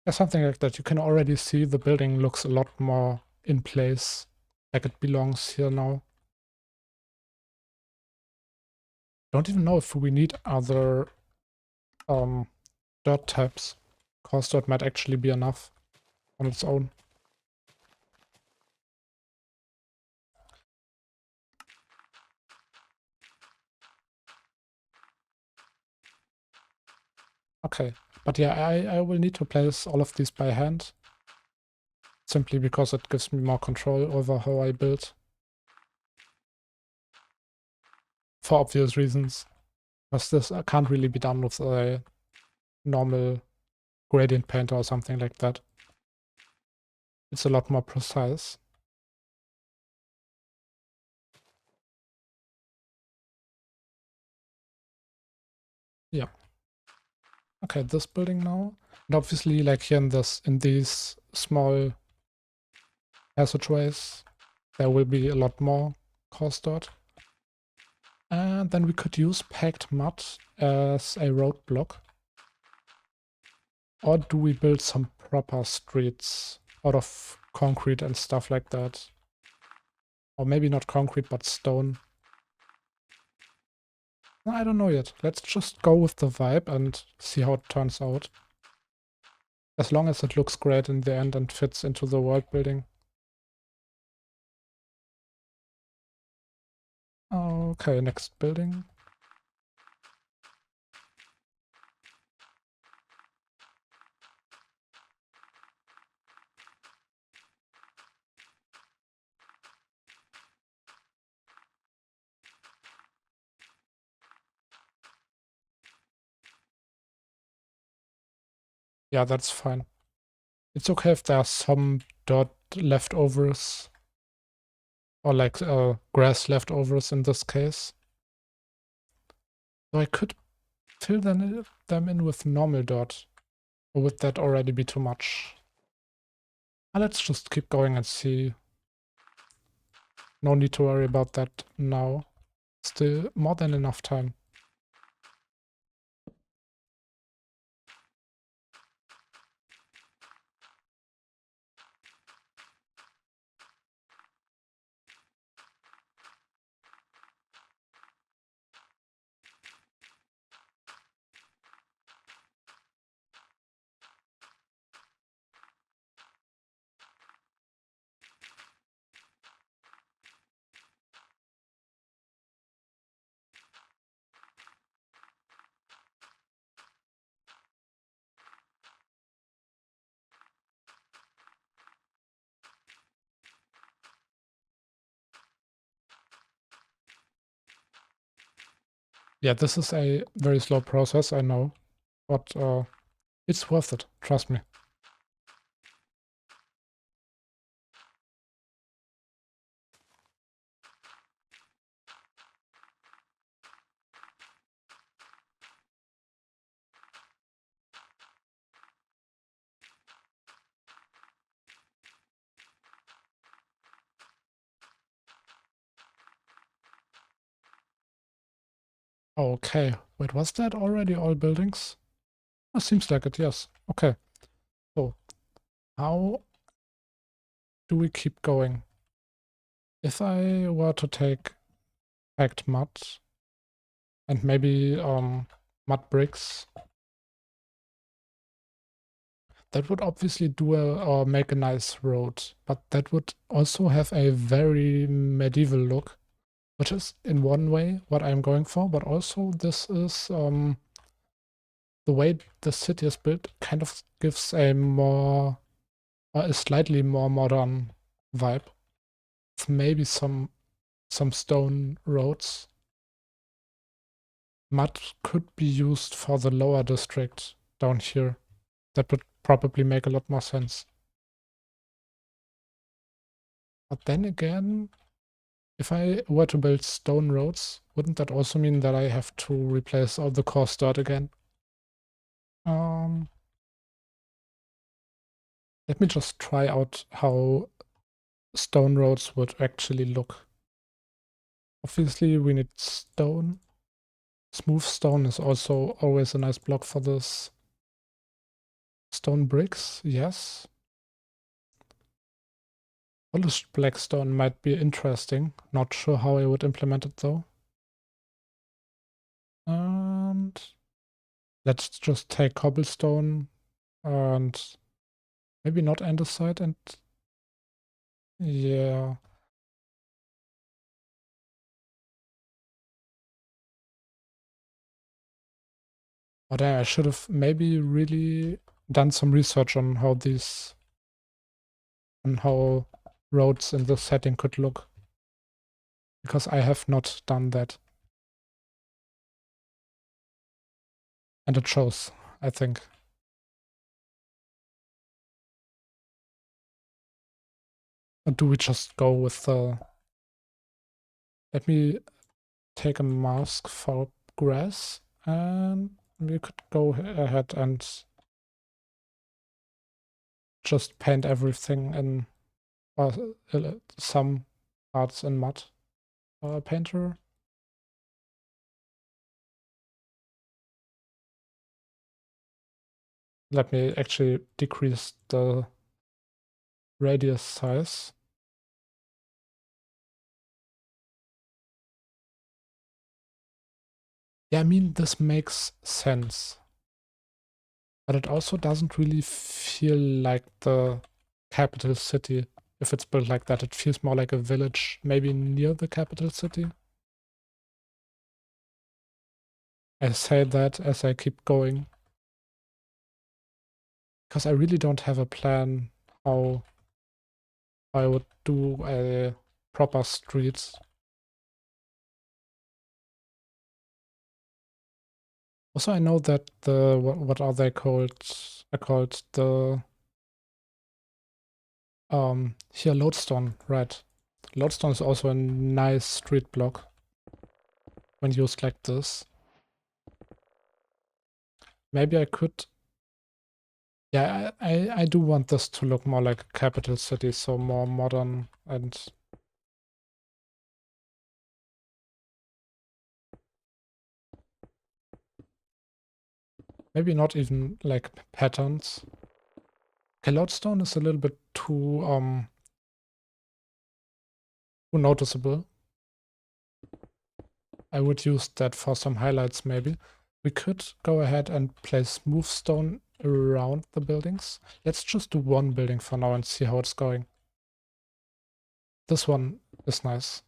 something like that. You can already see the building looks a lot more in place, like it belongs here now. Don't even know if we need other dirt types. Coarse dirt might actually be enough on its own. Okay, but yeah, I will need to place all of these by hand, simply because it gives me more control over how I build. For obvious reasons, because this can't really be done with a normal gradient painter or something like that. It's a lot more precise. Yeah. Okay, this building now. And obviously, like here in these small passageways, there will be a lot more coarse dirt. And then we could use packed mud as a roadblock. Or do we build some proper streets out of concrete and stuff like that? Or maybe not concrete, but stone. I don't know yet. Let's just go with the vibe and see how it turns out. As long as it looks great in the end and fits into the world building. Okay, next building. Yeah, that's fine. It's okay if there's some dirt leftovers. Or like grass leftovers in this case. So I could fill them in with normal dirt. Or would that already be too much? Let's just keep going and see. No need to worry about that now. Still more than enough time. Yeah, this is a very slow process, I know. But it's worth it, trust me. Okay, wait, was that already all buildings? Oh, seems like it, yes. Okay, so how do we keep going? If I were to take packed mud and maybe mud bricks, That would obviously do or make a nice road, but that would also have a very medieval look, which is in one way what I'm going for, but also this is the way the city is built kind of gives a more a slightly more modern vibe. With maybe some stone roads. Mud could be used for the lower district down here. That would probably make a lot more sense. But then again, if I were to build stone roads, wouldn't that also mean that I have to replace all the coarse dirt again? Um, Let me just try out how stone roads would actually look. Obviously, we need stone. Smooth stone is also always a nice block for this. Stone bricks, yes. Polished blackstone might be interesting. Not sure how I would implement it though. And let's just take cobblestone and maybe not andesite and yeah. But I should have maybe really done some research on how roads in this setting could look. Because I have not done that. And it shows, I think. Or do we just go with the... Let me take a mask for grass and we could go ahead and just paint everything in or some parts in mud. Painter. Let me actually decrease the radius size. Yeah, I mean, this makes sense. But it also doesn't really feel like the capital city. If it's built like that, it feels more like a village, maybe near the capital city. I say that as I keep going. Because I really don't have a plan how I would do a proper street. Also, I know that the what are they called? Are called the here lodestone, right? Lodestone is also a nice street block when used like this. Maybe I could. Yeah, I do want this to look more like a capital city, so more modern and maybe not even like patterns. Okay, lodestone is a little bit too noticeable. I would use that for some highlights maybe. We could go ahead and place smooth stone around the buildings. Let's just do one building for now and see how it's going. This one is nice.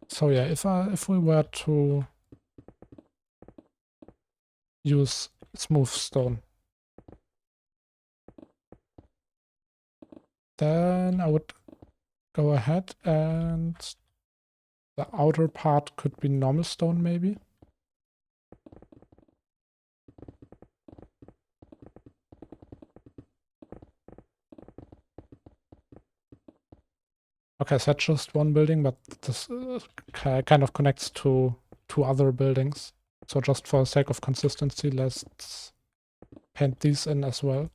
So yeah, if we were to use smooth stone, then I would go ahead and the outer part could be normal stone maybe. Okay, so that's just one building, but this kind of connects to two other buildings. So just for the sake of consistency, let's paint these in as well.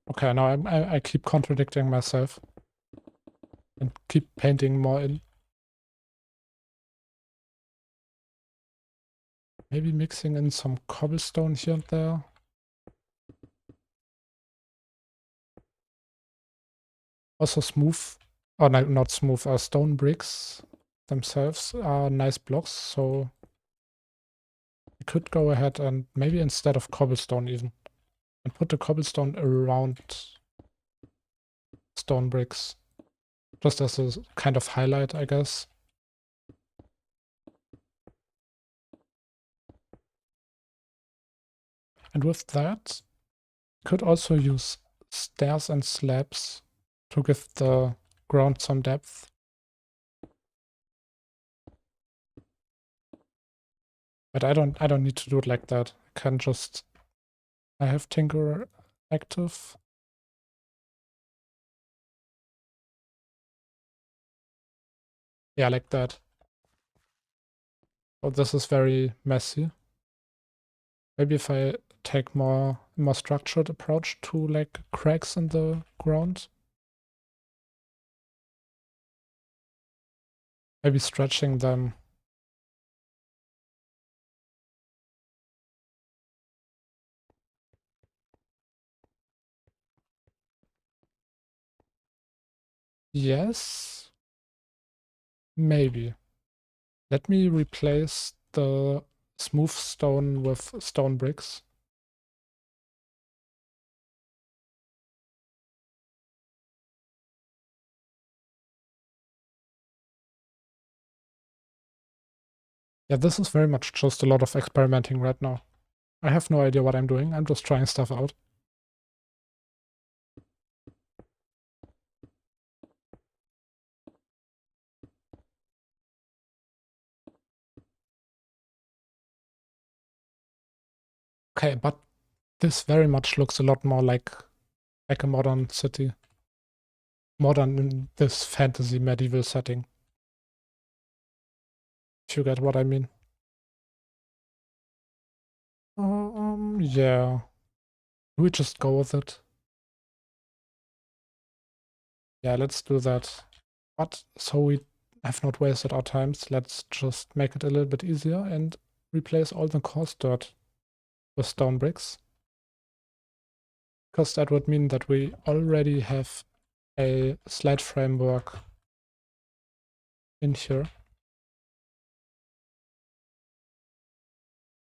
Okay, now I keep contradicting myself and keep painting more in. Maybe mixing in some cobblestone here and there. Also smooth, or no, not smooth, stone bricks themselves are nice blocks, so we could go ahead and maybe instead of cobblestone even, and put the cobblestone around stone bricks, just as a kind of highlight, I guess. And with that, could also use stairs and slabs to give the ground some depth. But I don't need to do it like that. I can just, I have Tinker active. Yeah, like that. Oh, this is very messy. Maybe if I take more structured approach to like cracks in the ground. Maybe stretching them. Yes. Maybe. Let me replace the smooth stone with stone bricks. Yeah, this is very much just a lot of experimenting right now. I have no idea what I'm doing. I'm just trying stuff out. Okay, but this very much looks a lot more like a modern city. Modern in this fantasy medieval setting. If you get what I mean. Yeah. We just go with it. Yeah, let's do that. But so we have not wasted our times, let's just make it a little bit easier and replace all the coarse dirt with stone bricks. Because that would mean that we already have a slide framework in here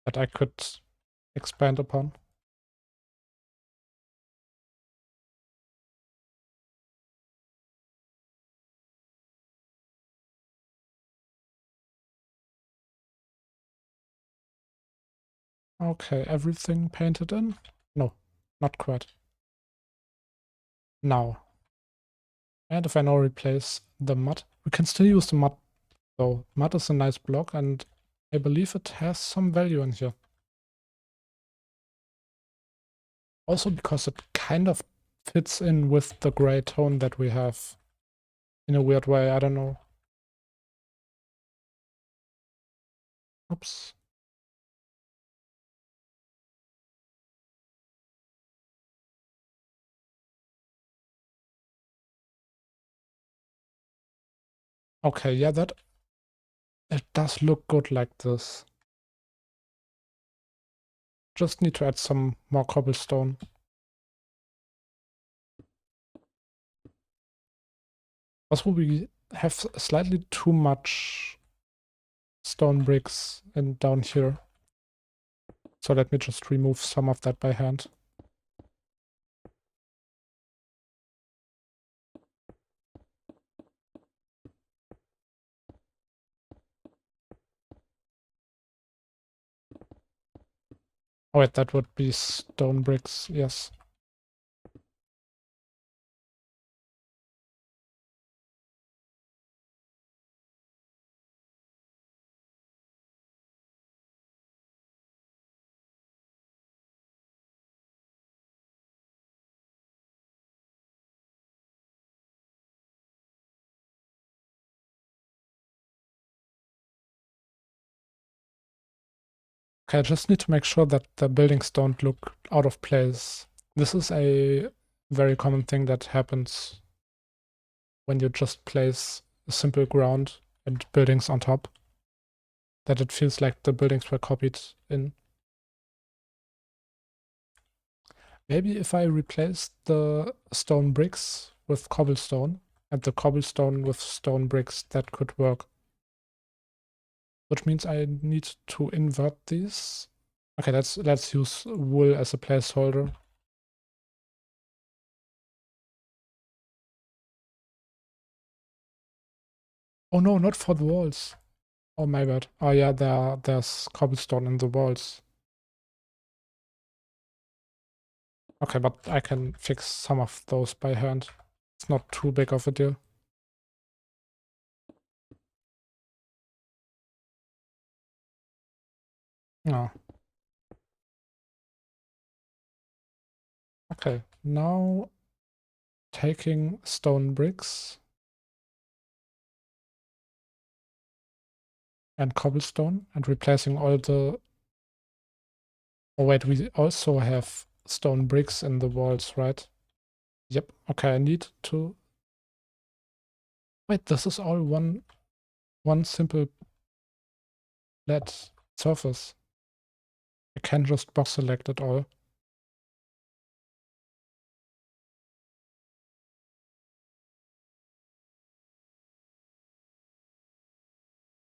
that I could expand upon. Okay, everything painted in? No, not quite. Now. And if I now replace the mud, we can still use the mud though. Mud is a nice block and I believe it has some value in here. Also because it kind of fits in with the gray tone that we have in a weird way, I don't know. Oops. Okay, yeah, that it does look good like this. Just need to add some more cobblestone. Also, we have slightly too much stone bricks and down here. So let me just remove some of that by hand. Oh wait, that would be stone bricks, yes. Okay, I just need to make sure that the buildings don't look out of place. This is a very common thing that happens when you just place a simple ground and buildings on top. that it feels like the buildings were copied in. Maybe if I replace the stone bricks with cobblestone and the cobblestone with stone bricks, that could work. Which means I need to invert these. Okay, let's use wool as a placeholder. Oh no, not for the walls. Oh my bad. Oh yeah, there's cobblestone in the walls. Okay, but I can fix some of those by hand. It's not too big of a deal. No. Okay, now taking stone bricks and cobblestone and replacing all the... Oh wait, we also have stone bricks in the walls, right? Yep. Okay, I need to... Wait, this is all one simple flat surface. I can just box select it all.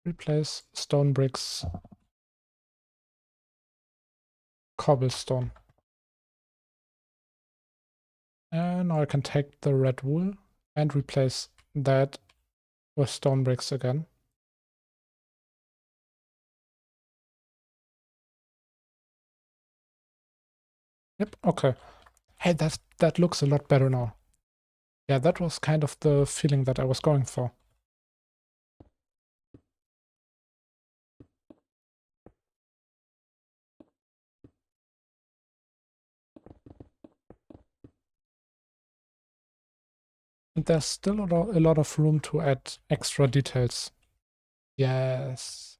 Replace stone bricks, cobblestone. And now I can take the red wool and replace that with stone bricks again. Yep, okay. Hey, that looks a lot better now. Yeah, that was kind of the feeling that I was going for. And there's still a lot of room to add extra details. Yes.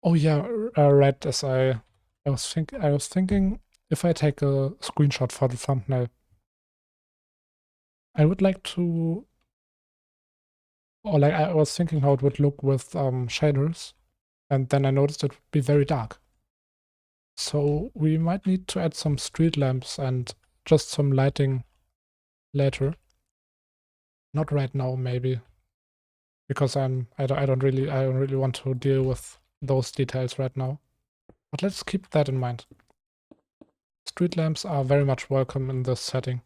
Oh yeah, right. I was thinking if I take a screenshot for the thumbnail, I would like to, or like I was thinking how it would look with shaders, and then I noticed it would be very dark. So we might need to add some street lamps and just some lighting later. Not right now, maybe, because I don't really want to deal with those details right now. But let's keep that in mind. Street lamps are very much welcome in this setting.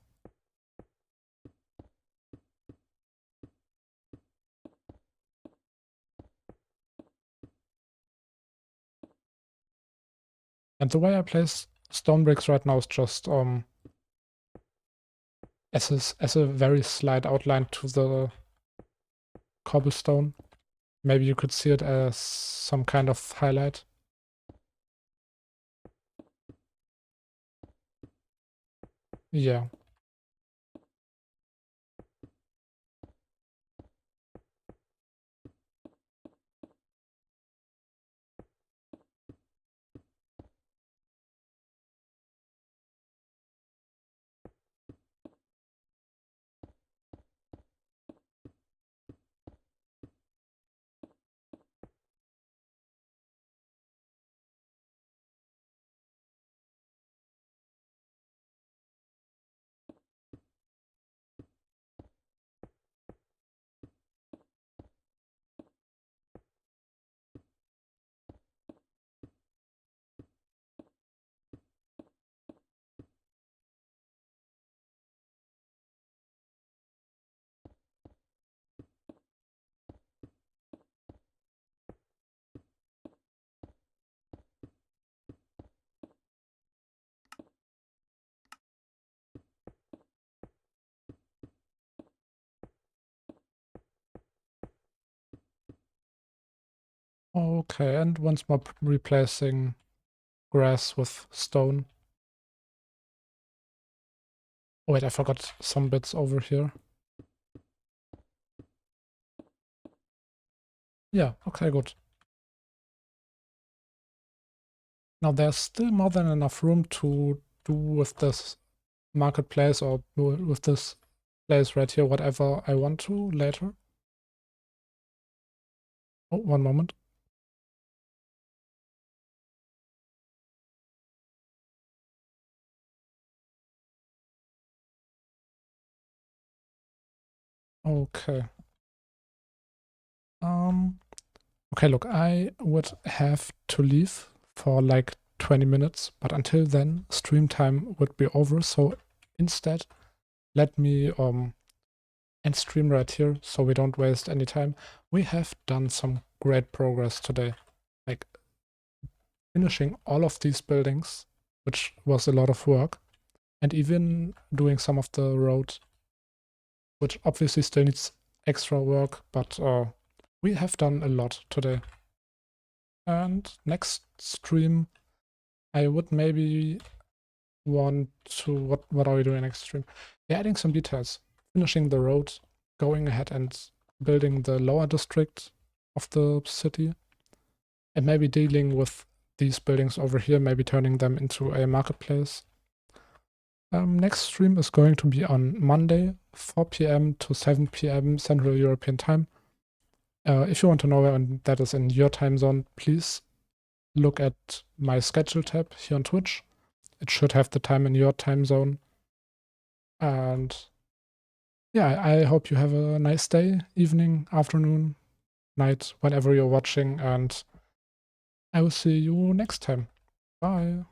And the way I place stone bricks right now is just as a very slight outline to the cobblestone. Maybe you could see it as some kind of highlight. Yeah. Okay, and once more replacing grass with stone. Oh, wait, I forgot some bits over here. Yeah, okay, good. Now there's still more than enough room to do with this marketplace or with this place right here whatever I want to later. Oh, one moment. Okay. Okay, look, I would have to leave for like 20 minutes, but until then, stream time would be over. So instead, let me end stream right here so we don't waste any time. We have done some great progress today, like finishing all of these buildings, which was a lot of work, and even doing some of the road, which obviously still needs extra work, but we have done a lot today. And next stream, I would maybe want to, what are we doing next stream? We're adding some details, finishing the road, going ahead and building the lower district of the city, and maybe dealing with these buildings over here, maybe turning them into a marketplace. Next stream is going to be on Monday, 4 p.m. to 7 p.m. Central European Time. If you want to know when that is in your time zone, please look at my schedule tab here on Twitch. It should have the time in your time zone. And yeah, I hope you have a nice day, evening, afternoon, night, whenever you're watching. And I will see you next time. Bye.